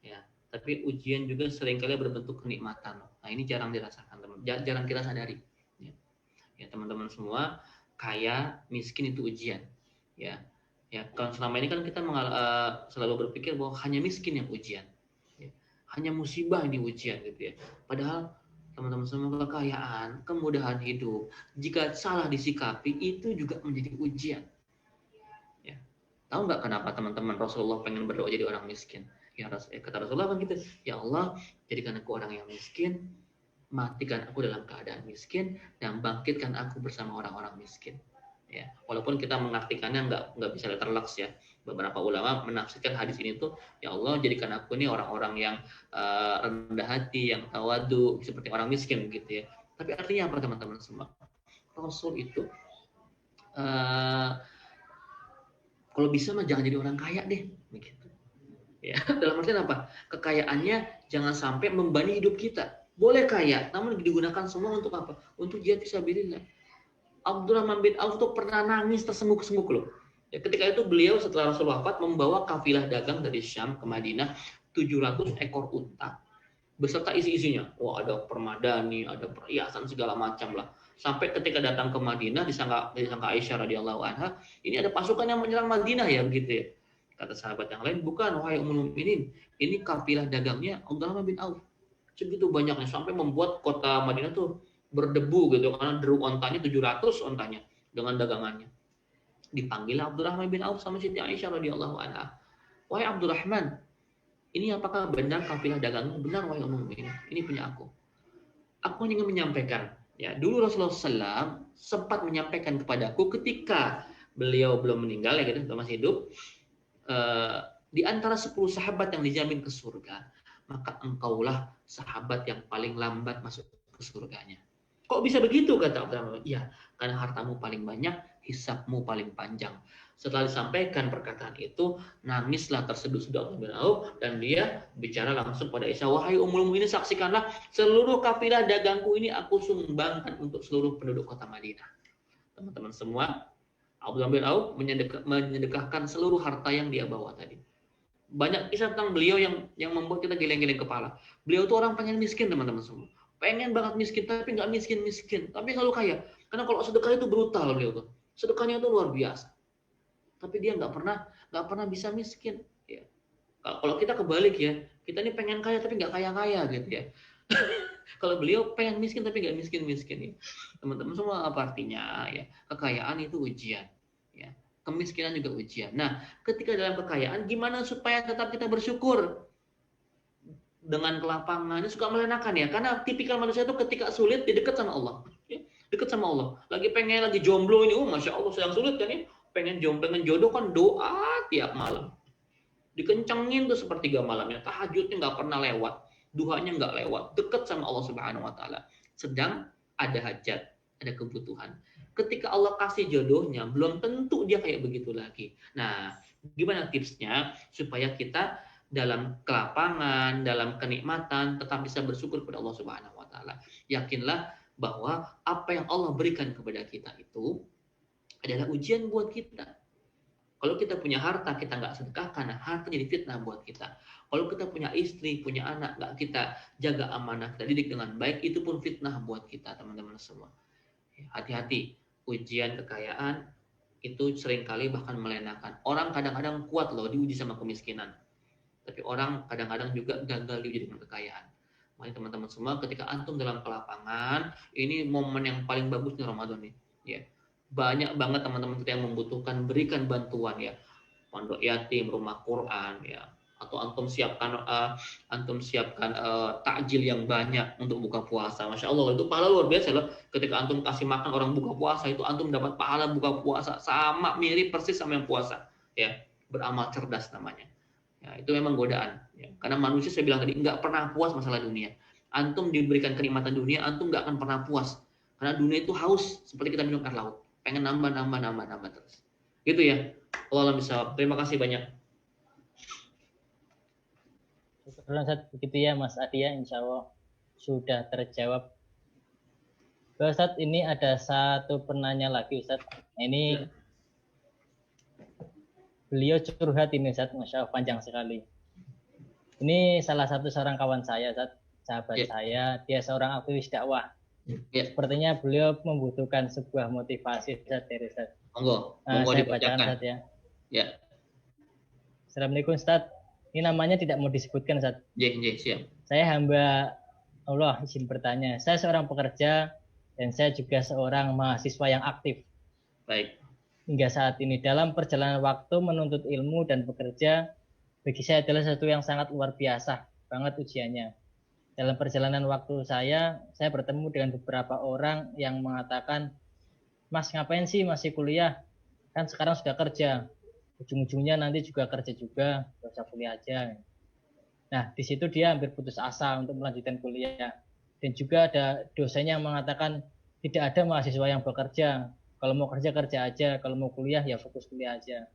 ya, tapi ujian juga seringkali berbentuk kenikmatan. Nah, ini jarang dirasakan, jarang kita sadari. Ya teman-teman semua, kaya miskin itu ujian ya kalau selama ini kan kita selalu berpikir bahwa hanya miskin yang ujian ya. Hanya musibah yang ujian gitu ya, padahal teman-teman semua, kekayaan, kemudahan hidup jika salah disikapi itu juga menjadi ujian ya. Tahu nggak kenapa teman-teman Rasulullah pengen berdoa jadi orang miskin? Ya kata Rasulullah kan gitu. Ya Allah, jadikan aku orang yang miskin, matikan aku dalam keadaan miskin, dan bangkitkan aku bersama orang-orang miskin. Ya, walaupun kita mengartikannya nggak bisa letterlux ya. Beberapa ulama menafsirkan hadis ini tuh, ya Allah jadikan aku ini orang-orang yang rendah hati, yang tawadu, seperti orang miskin gitu ya. Tapi artinya apa teman-teman semua? Rasul itu kalau bisa mah jangan jadi orang kaya deh, begitu. Ya, dalam artian apa? Kekayaannya jangan sampai membebani hidup kita. Boleh kaya, namun digunakan semua untuk apa? Untuk jihad fisabilillah. Abdurrahman bin Auf tuh pernah nangis tersengguk-sengguk loh. Ya, ketika itu beliau setelah Rasul wafat membawa kafilah dagang dari Syam ke Madinah 700 ekor unta beserta isi-isinya. Wah, ada permadani, ada perhiasan segala macam lah. Sampai ketika datang ke Madinah disangka Aisyah radhiyallahu anha, ini ada pasukan yang menyerang Madinah ya begitu ya. Kata sahabat yang lain, bukan wahai ummul mukminin, ini kafilah dagangnya Abdurrahman bin Auf. Segitu banyaknya sampai membuat kota Madinah tuh berdebu gitu karena deru ontanya 700 ontanya dengan dagangannya. Dipanggil Abdurrahman bin Auf sama Siti Aisyah radhiyallahu anha. Wahai Abdurrahman, ini apakah benar kafilah dagangmu? Benar wahai ummul mukminin, ini punya aku. Aku ingin menyampaikan, ya dulu Rasulullah SAW sempat menyampaikan kepadaku ketika beliau belum meninggal ya gitu, masih hidup, di antara 10 sahabat yang dijamin ke surga, maka engkaulah sahabat yang paling lambat masuk ke surganya. Kok bisa begitu kata Abdurrahman? Ya, karena hartamu paling banyak, hisabmu paling panjang. Setelah disampaikan perkataan itu, nangislah terseduh-seduh Abdurrahman bin Auf dan dia bicara langsung pada Aisyah, wahai ummul mukminin, saksikanlah seluruh kafilah dagangku ini aku sumbangkan untuk seluruh penduduk kota Madinah. Teman-teman semua, Abdurrahman bin Auf menyedekahkan seluruh harta yang dia bawa tadi. Banyak kisah tentang beliau yang membuat kita geleng-geleng kepala. Beliau tuh orang pengen miskin teman-teman semua. Pengen banget miskin, tapi nggak miskin-miskin. Tapi selalu kaya. Karena kalau sedekah itu brutal beliau tuh. Sedekahnya itu luar biasa. Tapi dia nggak pernah bisa miskin. Ya. Kalau kita kebalik ya, kita ini pengen kaya tapi nggak kaya-kaya gitu ya. Kalau beliau pengen miskin tapi nggak miskin-miskin ya. Teman-teman semua apa artinya ya? Kekayaan itu ujian. Ya. Kemiskinan juga ujian. Nah, ketika dalam kekayaan, gimana supaya tetap kita bersyukur? Dengan kelapangannya suka melenakan ya, karena tipikal manusia itu ketika sulit dia dekat sama Allah, ya, dekat sama Allah. Lagi jomblo ini, masya Allah sedang sulit kan ya, pengen jodoh kan doa tiap malam, dikencengin tuh sepertiga malamnya, tahajudnya nggak pernah lewat, duhanya nggak lewat, dekat sama Allah Subhanahu Wa Taala. Sedang ada hajat, ada kebutuhan. Ketika Allah kasih jodohnya, belum tentu dia kayak begitu lagi. Nah, gimana tipsnya supaya kita dalam kelapangan, dalam kenikmatan, tetap bisa bersyukur kepada Allah Subhanahu Wa Taala. Yakinlah bahwa apa yang Allah berikan kepada kita itu adalah ujian buat kita. Kalau kita punya harta, kita nggak sedekahkan, harta jadi fitnah buat kita. Kalau kita punya istri, punya anak, nggak kita jaga amanah, kita didik dengan baik, itu pun fitnah buat kita, teman-teman semua. Hati-hati, ujian kekayaan itu seringkali bahkan melenakan. Orang kadang-kadang kuat loh diuji sama kemiskinan. Tapi orang kadang-kadang juga gagal diuji dengan kekayaan. Mari teman-teman semua, ketika antum dalam kelapangan, ini momen yang paling bagus di Ramadan nih. Ya. Banyak banget teman-teman kita yang membutuhkan, berikan bantuan ya. Pondok yatim, rumah Quran ya. Atau antum siapkan takjil yang banyak untuk buka puasa. Masya Allah, itu pahala luar biasa loh. Ketika antum kasih makan orang buka puasa, itu antum dapat pahala buka puasa sama mirip persis sama yang puasa. Ya, beramal cerdas namanya. Ya, itu memang godaan. Ya. Karena manusia saya bilang tadi nggak pernah puas masalah dunia. Antum diberikan kenikmatan dunia, antum nggak akan pernah puas. Karena dunia itu haus seperti kita minum air laut. Pengen nambah terus. Gitu ya. Allah bisa. Terima kasih banyak. Begitu ya Mas Adi ya, insya Allah sudah terjawab. Ustadz, ini ada satu penanya lagi Ustadz. Ini beliau curhat ini Ustadz, Masya Allah panjang sekali. Ini salah satu seorang kawan saya Ustadz, sahabat saya, dia seorang aktivis dakwah. Sepertinya beliau membutuhkan sebuah motivasi Ustadz dari Ustadz. Monggo saya bacakan Ustadz ya. Ya. Assalamualaikum Ustadz. Ini namanya tidak mau disebutkan Ustadz. Siap. Saya hamba Allah, izin bertanya. Saya seorang pekerja dan saya juga seorang mahasiswa yang aktif. Baik. hingga saat ini. Dalam perjalanan waktu menuntut ilmu dan bekerja, bagi saya adalah sesuatu yang sangat luar biasa banget ujiannya. Dalam perjalanan waktu saya bertemu dengan beberapa orang yang mengatakan, Mas ngapain sih masih kuliah? Kan sekarang sudah kerja. Ujung-ujungnya nanti juga kerja juga, gak usah kuliah aja. Nah, di situ dia hampir putus asa untuk melanjutkan kuliah. Dan juga ada dosennya yang mengatakan, tidak ada mahasiswa yang bekerja. Kalau mau kerja, kerja aja. Kalau mau kuliah, ya fokus kuliah aja.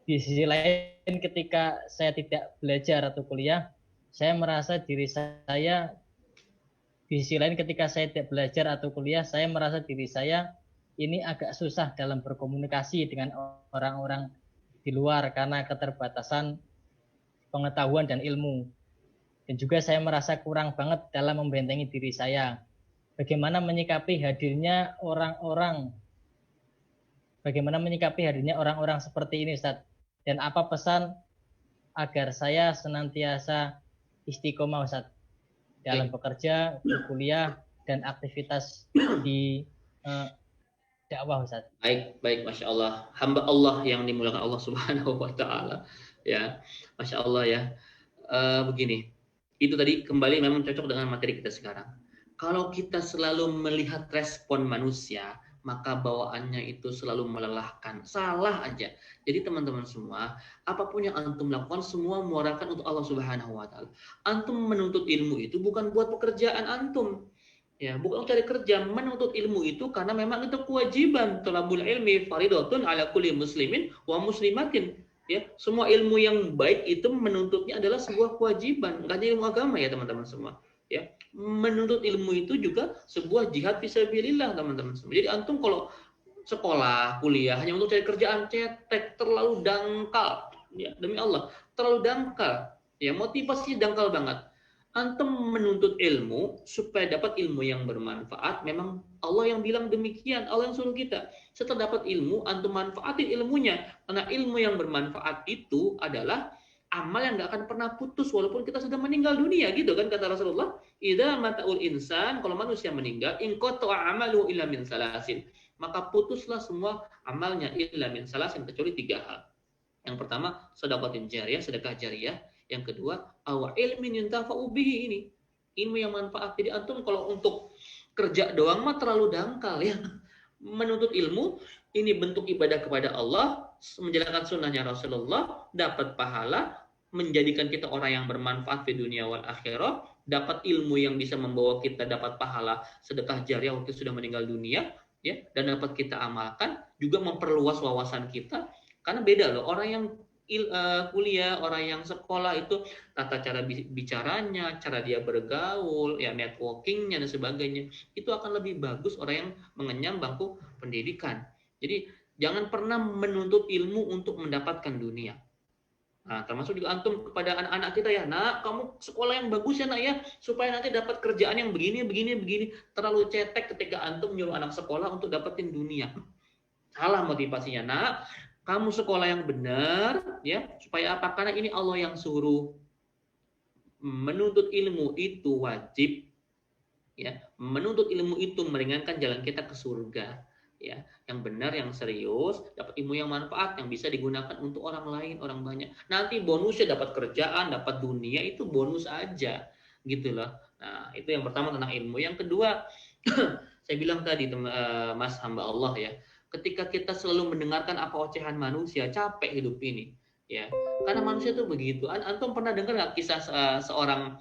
Di sisi lain, ketika saya tidak belajar atau kuliah, saya merasa diri saya, di sisi lain ketika saya tidak belajar atau kuliah, saya merasa diri saya ini agak susah dalam berkomunikasi dengan orang-orang di luar karena keterbatasan pengetahuan dan ilmu. Dan juga saya merasa kurang banget dalam membentengi diri saya. Bagaimana menyikapi hadirnya orang-orang seperti ini, Ustaz? Dan apa pesan agar saya senantiasa istiqomah, Ustaz, dalam bekerja, berkuliah, dan aktivitas di dakwah, Ustaz? Baik, Masya Allah. Hamba Allah yang dimuliakan Allah Subhanahu wa Ta'ala. Ya, Masya Allah ya. Begini, itu tadi kembali memang cocok dengan materi kita sekarang. Kalau kita selalu melihat respon manusia, maka bawaannya itu selalu melelahkan. Salah aja. Jadi teman-teman semua, apapun yang antum lakukan, semua muarakan untuk Allah Subhanahu wa Ta'ala. Antum menuntut ilmu itu bukan buat pekerjaan antum. Ya, bukan cari kerja. Menuntut ilmu itu karena memang itu kewajiban. Thalabul ilmi faridatun ala kulli muslimin wa muslimatin. Ya, semua ilmu yang baik itu menuntutnya adalah sebuah kewajiban. Enggak hanya ilmu agama ya teman-teman semua. Ya, menuntut ilmu itu juga sebuah jihad fisabilillah teman-teman semua. Jadi antum kalau sekolah, kuliah hanya untuk cari kerjaan, cetek, terlalu dangkal. Ya, demi Allah, terlalu dangkal. Ya, motivasinya dangkal banget. Antum menuntut ilmu supaya dapat ilmu yang bermanfaat. Memang Allah yang bilang demikian, Allah yang suruh kita. Setelah dapat ilmu, antum manfaatin ilmunya. Karena ilmu yang bermanfaat itu adalah amal yang nggak akan pernah putus walaupun kita sudah meninggal dunia, gitu kan kata Rasulullah. Idza mata'ul insan, kalau manusia meninggal, in qata'a amalu illa min salasin, maka putuslah semua amalnya illa min salasin, kecuali 3 hal. Yang pertama, sedekah jariyah, sedekah jariyah. Yang kedua, aw ilmin yuntafa'u bihi, ini ilmu yang manfaat. Jadi antum kalau untuk kerja doang mah terlalu dangkal ya. Menuntut ilmu ini bentuk ibadah kepada Allah, menjalankan sunnahnya Rasulullah, dapat pahala, menjadikan kita orang yang bermanfaat di dunia wal akhirah, dapat ilmu yang bisa membawa kita dapat pahala sedekah jariyah waktu sudah meninggal dunia, ya, dan dapat kita amalkan, juga memperluas wawasan kita. Karena beda loh, orang yang kuliah, orang yang sekolah itu tata cara bicaranya, cara dia bergaul, ya networkingnya dan sebagainya, itu akan lebih bagus orang yang mengenyam bangku pendidikan. Jadi jangan pernah menuntut ilmu untuk mendapatkan dunia. Nah, termasuk juga antum kepada anak-anak kita ya, nak kamu sekolah yang bagus ya nak ya, supaya nanti dapat kerjaan yang begini. Terlalu cetek ketika antum nyuruh anak sekolah untuk dapetin dunia. Salah motivasinya, nak. Kamu sekolah yang benar, ya, supaya apa? Karena ini Allah yang suruh. Menuntut ilmu itu wajib, ya. Menuntut ilmu itu meringankan jalan kita ke surga, ya. Yang benar, yang serius, dapat ilmu yang manfaat, yang bisa digunakan untuk orang lain, orang banyak. Nanti bonusnya dapat kerjaan, dapat dunia, itu bonus aja, gitu loh. Nah, itu yang pertama tentang ilmu. Yang kedua, saya bilang tadi, Mas hamba Allah ya. Ketika kita selalu mendengarkan apa ocehan manusia, capek hidup ini, ya. Karena manusia itu begitu. Antum pernah dengar nggak kisah seorang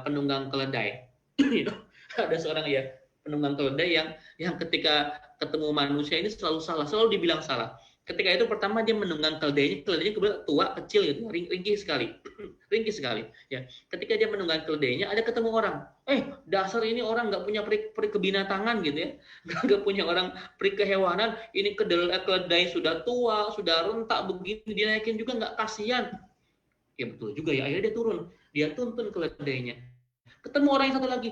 penunggang keledai? Ada seorang ya penunggang keledai yang ketika ketemu manusia ini selalu salah, selalu dibilang salah. Ketika itu pertama dia menunggang keledainya kemudian tua, kecil gitu, ringkih sekali. Ya. Ketika dia menunggang keledainya, ada ketemu orang. Dasar ini orang nggak punya peri kebinatangan gitu ya, nggak punya orang peri kehewanan. Ini keledai sudah tua, sudah rentak begini, dinaikin juga nggak kasihan. Ya betul juga ya. Akhirnya dia turun, dia tuntun keledainya. Ketemu orang yang satu lagi,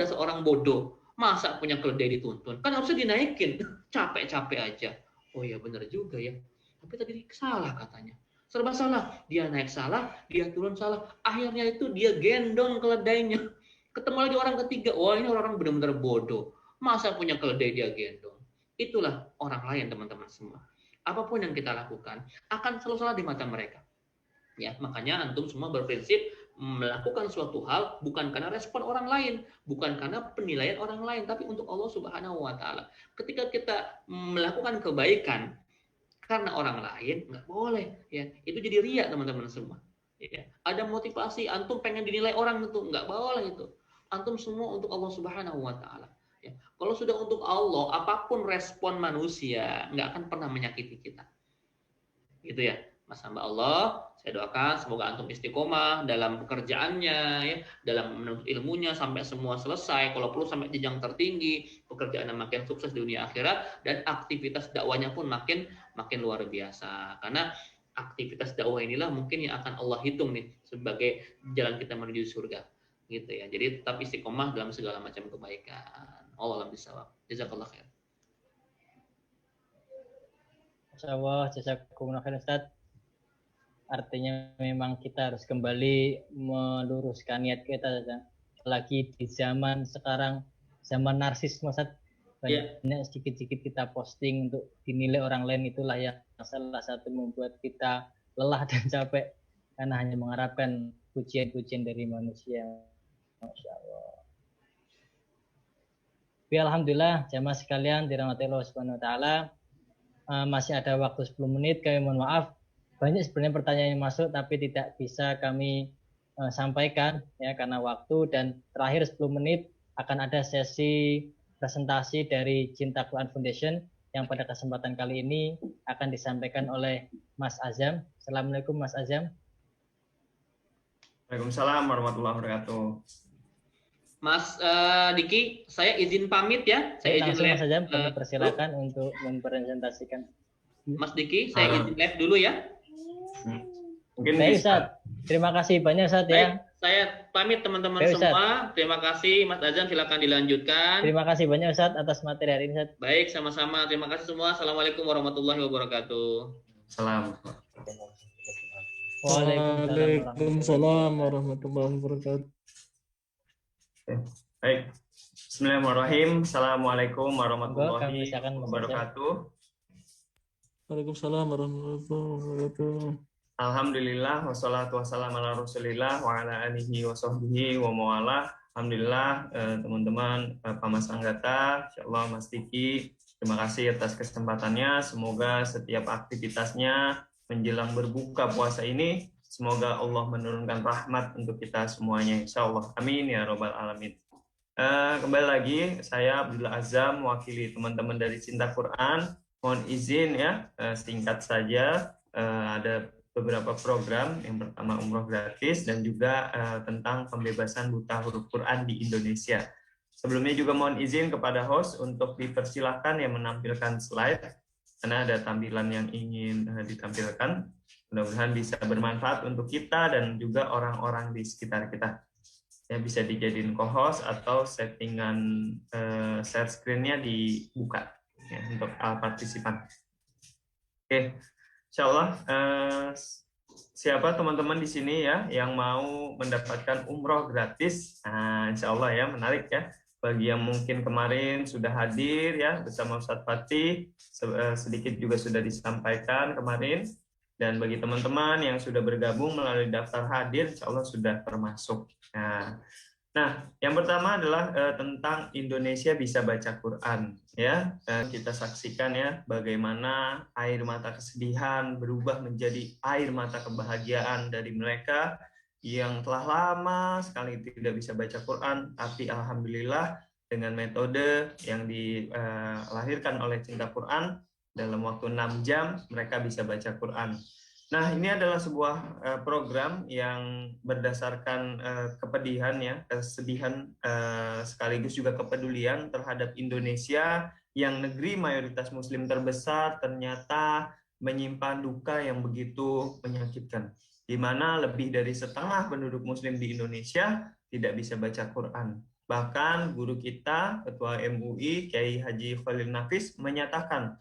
dasar orang bodoh, masa punya keledai dituntun? Kan harusnya dinaikin, capek-capek aja. Oh ya benar juga ya. Tapi tadi salah katanya. Serba salah. Dia naik salah, dia turun salah. Akhirnya itu dia gendong keledainya. Ketemu lagi orang ketiga. Wah ini orang benar-benar bodoh. Masa punya keledai dia gendong? itulah orang lain teman-teman semua. Apapun yang kita lakukan akan selalu salah di mata mereka. Ya, makanya antum semua berprinsip melakukan suatu hal bukan karena respon orang lain, bukan karena penilaian orang lain, tapi untuk Allah Subhanahu wa taala. Ketika kita melakukan kebaikan karena orang lain, nggak boleh, ya. Itu jadi riya teman-teman semua. Ya. Ada motivasi antum pengen dinilai orang itu, nggak boleh itu. Antum semua untuk Allah Subhanahu wa taala. Ya. Kalau sudah untuk Allah, apapun respon manusia nggak akan pernah menyakiti kita. Gitu ya. Mas hamba Allah, saya doakan semoga antum istiqomah dalam pekerjaannya, ya, dalam menuntut ilmunya sampai semua selesai. Kalau perlu sampai jenjang tertinggi, pekerjaannya makin sukses di dunia akhirat, dan aktivitas dakwanya pun makin luar biasa. Karena aktivitas dakwah inilah mungkin yang akan Allah hitung nih sebagai jalan kita menuju surga, gitu ya. Jadi tetap istiqomah dalam segala macam kebaikan. Allah alam bisawab. Jazakallah khair. Masyaallah, jazakumullah khair Ustaz. Artinya memang kita harus kembali meluruskan niat kita, lagi di zaman sekarang, zaman narsisme, Ustaz. Banyak sedikit-sedikit kita posting untuk dinilai orang lain, itulah yang salah satu membuat kita lelah dan capek karena hanya mengharapkan pujian-pujian dari manusia. Masya Allah. Alhamdulillah, jamaah sekalian dirahmati Allah Subhanahu wa taala. Masih ada waktu 10 menit, kami mohon maaf. Banyak sebenarnya pertanyaan yang masuk tapi tidak bisa kami sampaikan ya karena waktu, dan terakhir 10 menit akan ada sesi presentasi dari Cinta Quran Foundation yang pada kesempatan kali ini akan disampaikan oleh Mas Azam. Assalamualaikum Mas Azam. Waalaikumsalam warahmatullahi wabarakatuh. Mas Diki, saya izin pamit ya. Saya izin langsung live. Mas Azam, kami persilakan untuk mempresentasikan. Mas Diki, saya izin live dulu ya. Mungkin Baik, bisa. Ustaz. Terima kasih banyak Ustaz ya. Saya pamit teman-teman Baik, Ustaz. semua. Terima kasih Mas Azam, silakan dilanjutkan. Terima kasih banyak Ustaz atas materi hari ini Ustaz. Baik, sama-sama. Terima kasih semua. Assalamualaikum warahmatullahi wabarakatuh. Salam. Waalaikumsalam warahmatullahi wabarakatuh. Baik. Bismillahirrahmanirrahim. Assalamualaikum Kami warahmatullahi silakan Mas Azam. wabarakatuh. Waalaikumsalam warahmatullahi wabarakatuh. Alhamdulillah wassalatu wassalamu ala Rasulillah wa ala alihi wa sahbihi wa mawalah. Alhamdulillah teman-teman Pak Mas Anggata, insyaallah Mas Diki, terima kasih atas kesempatannya. Semoga setiap aktivitasnya menjelang berbuka puasa ini, semoga Allah menurunkan rahmat untuk kita semuanya, insyaallah. Amin ya robbal alamin. Kembali lagi, saya Abdullah Azam, mewakili teman-teman dari Cinta Quran. Mohon izin ya, singkat saja, ada beberapa program. Yang pertama umroh gratis dan juga tentang pembebasan buta huruf Quran di Indonesia. Sebelumnya juga mohon izin kepada host untuk dipersilahkan yang menampilkan slide karena ada tampilan yang ingin ditampilkan. Mudah-mudahan bisa bermanfaat untuk kita dan juga orang-orang di sekitar kita. Ya, bisa dijadiin co-host atau settingan share screen-nya dibuka ya, untuk partisipan. Oke. Insyaallah siapa teman-teman di sini ya yang mau mendapatkan umroh gratis, nah, insyaallah ya menarik ya. Bagi yang mungkin kemarin sudah hadir ya bersama Ustadz Fatih, sedikit juga sudah disampaikan kemarin, dan bagi teman-teman yang sudah bergabung melalui daftar hadir, insyaallah sudah termasuk. Nah, yang pertama adalah tentang Indonesia bisa baca Quran. Ya, kita saksikan ya bagaimana air mata kesedihan berubah menjadi air mata kebahagiaan dari mereka yang telah lama sekali tidak bisa baca Quran, tapi alhamdulillah dengan metode yang dilahirkan oleh Cinta Quran dalam waktu 6 jam mereka bisa baca Quran. Nah, ini adalah sebuah program yang berdasarkan kepedihan ya, kesedihan sekaligus juga kepedulian terhadap Indonesia yang negeri mayoritas muslim terbesar ternyata menyimpan duka yang begitu menyakitkan, di mana lebih dari setengah penduduk muslim di Indonesia tidak bisa baca Quran. Bahkan guru kita, Ketua MUI, Kiai Haji Khalil Nafis, menyatakan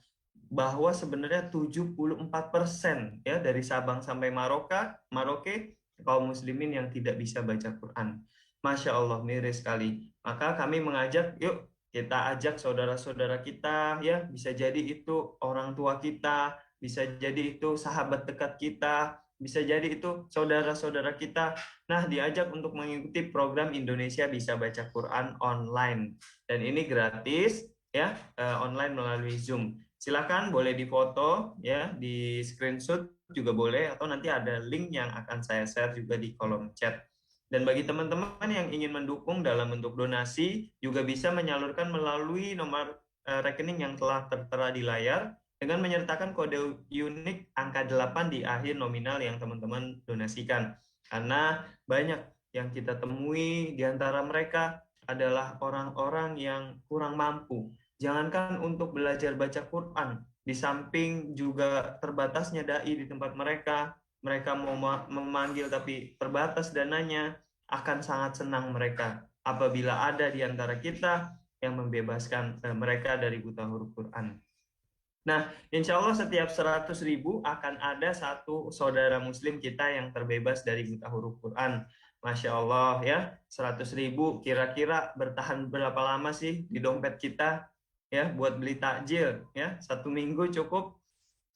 bahwa sebenarnya 74% ya dari Sabang sampai Maroke kaum muslimin yang tidak bisa baca Quran. Masya Allah, miris sekali. Maka kami mengajak, yuk kita ajak saudara-saudara kita, ya bisa jadi itu orang tua kita, bisa jadi itu sahabat dekat kita, bisa jadi itu saudara-saudara kita. Nah, diajak untuk mengikuti program Indonesia Bisa Baca Quran online, dan ini gratis ya, online melalui Zoom. Silakan boleh difoto ya, di screenshot juga boleh, atau nanti ada link yang akan saya share juga di kolom chat. Dan bagi teman-teman yang ingin mendukung dalam bentuk donasi, juga bisa menyalurkan melalui nomor rekening yang telah tertera di layar dengan menyertakan kode unik angka 8 di akhir nominal yang teman-teman donasikan. Karena banyak yang kita temui di antara mereka adalah orang-orang yang kurang mampu. Jangankan untuk belajar baca Quran, di samping juga terbatasnya dai di tempat mereka mau memanggil tapi terbatas dananya, akan sangat senang mereka apabila ada di antara kita yang membebaskan mereka dari buta huruf Quran. Nah, insya Allah setiap 100.000 akan ada satu saudara muslim kita yang terbebas dari buta huruf Quran. Masya Allah ya, 100.000 kira-kira bertahan berapa lama sih di dompet kita ya buat beli takjil ya? 1 minggu cukup?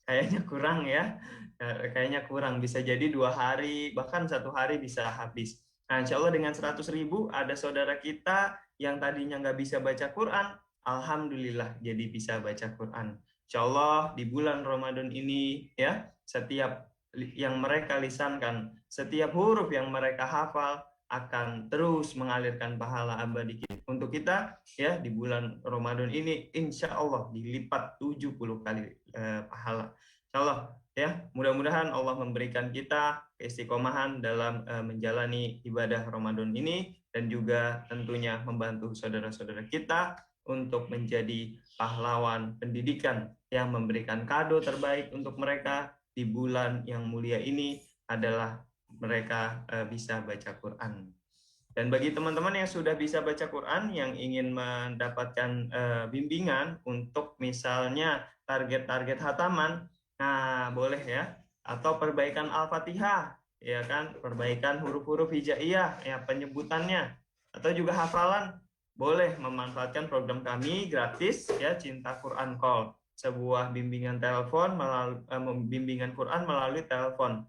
Kayaknya kurang ya, kayaknya kurang. Bisa jadi 2 hari, bahkan 1 hari bisa habis. Nah, insya Allah dengan 100.000 ada saudara kita yang tadinya nggak bisa baca Quran, alhamdulillah jadi bisa baca Quran. Insya Allah di bulan Ramadan ini ya, setiap yang mereka lisankan, setiap huruf yang mereka hafal akan terus mengalirkan pahala abadi untuk kita ya di bulan Ramadan ini, insya Allah dilipat 70 kali pahala. Insya Allah ya, mudah-mudahan Allah memberikan kita keistiqomahan dalam menjalani ibadah Ramadan ini, dan juga tentunya membantu saudara-saudara kita untuk menjadi pahlawan pendidikan yang memberikan kado terbaik untuk mereka di bulan yang mulia ini adalah mereka bisa baca Quran. Dan bagi teman-teman yang sudah bisa baca Quran, yang ingin mendapatkan bimbingan untuk misalnya target-target hataman, nah boleh ya, atau perbaikan Al-Fatihah, ya kan, perbaikan huruf-huruf hijaiyah, ya penyebutannya, atau juga hafalan, boleh memanfaatkan program kami gratis ya, Cinta Quran Call, sebuah bimbingan telepon bimbingan Quran melalui telepon.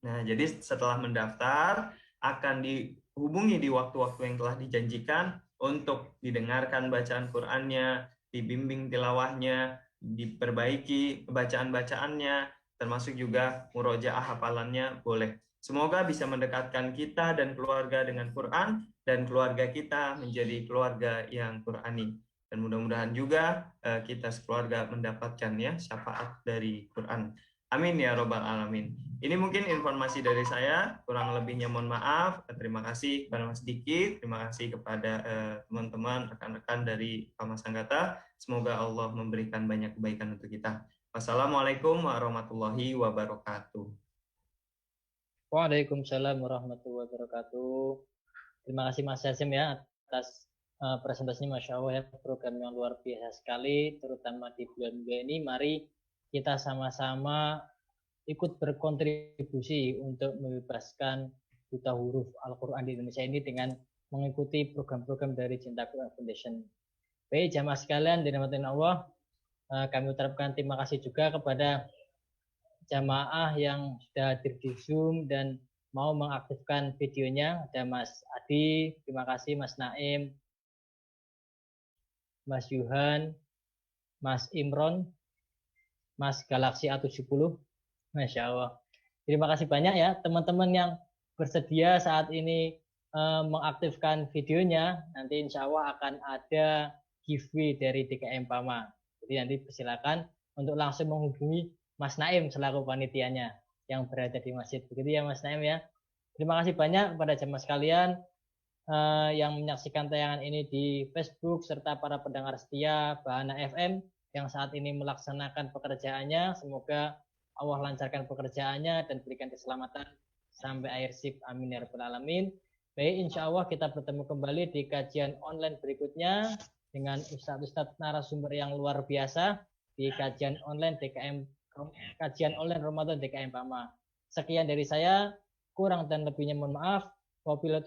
Nah, jadi setelah mendaftar akan dihubungi di waktu-waktu yang telah dijanjikan untuk didengarkan bacaan Qur'annya, dibimbing tilawahnya, diperbaiki bacaan-bacaannya, termasuk juga murojaah hafalannya boleh. Semoga bisa mendekatkan kita dan keluarga dengan Quran, dan keluarga kita menjadi keluarga yang Qur'ani. Dan mudah-mudahan juga kita sekeluarga mendapatkan ya syafaat dari Quran. Amin ya robbal alamin. Ini mungkin informasi dari saya, kurang lebihnya mohon maaf. Terima kasih kepada Mas Diki, terima kasih kepada teman-teman, rekan-rekan dari Pamas Anggata. Semoga Allah memberikan banyak kebaikan untuk kita. Wassalamualaikum warahmatullahi wabarakatuh. Waalaikumsalam warahmatullahi wabarakatuh. Terima kasih Mas Hasim ya atas presentasinya, Masya Allah ya, program yang luar biasa sekali, terutama di bulan ini. Mari kita sama-sama ikut berkontribusi untuk membebaskan buta huruf Al-Quran di Indonesia ini dengan mengikuti program-program dari Cinta Quran Foundation. Baik, jamaah sekalian dirahmati Allah, kami ucapkan terima kasih juga kepada jamaah yang sudah hadir di Zoom dan mau mengaktifkan videonya. Ada Mas Adi, terima kasih, Mas Naim, Mas Yuhan, Mas Imron, Mas Galaxy A70, Masya Allah. Terima kasih banyak ya teman-teman yang bersedia saat ini mengaktifkan videonya. Nanti insya Allah akan ada giveaway dari DKM PAMA. Jadi nanti persilakan untuk langsung menghubungi Mas Naim selaku panitianya yang berada di masjid. Begitu ya Mas Naim ya. Terima kasih banyak kepada jamaah sekalian yang menyaksikan tayangan ini di Facebook, serta para pendengar setia Bahana FM yang saat ini melaksanakan pekerjaannya. Semoga Allah lancarkan pekerjaannya dan berikan keselamatan sampai akhir shift. Amin ya rabbal alamin. Baik, insya Allah kita bertemu kembali di kajian online berikutnya dengan ustadz-ustadz narasumber yang luar biasa di kajian online Ramadan DKM PAMA. Sekian dari saya, kurang dan lebihnya mohon maaf. Wabillahi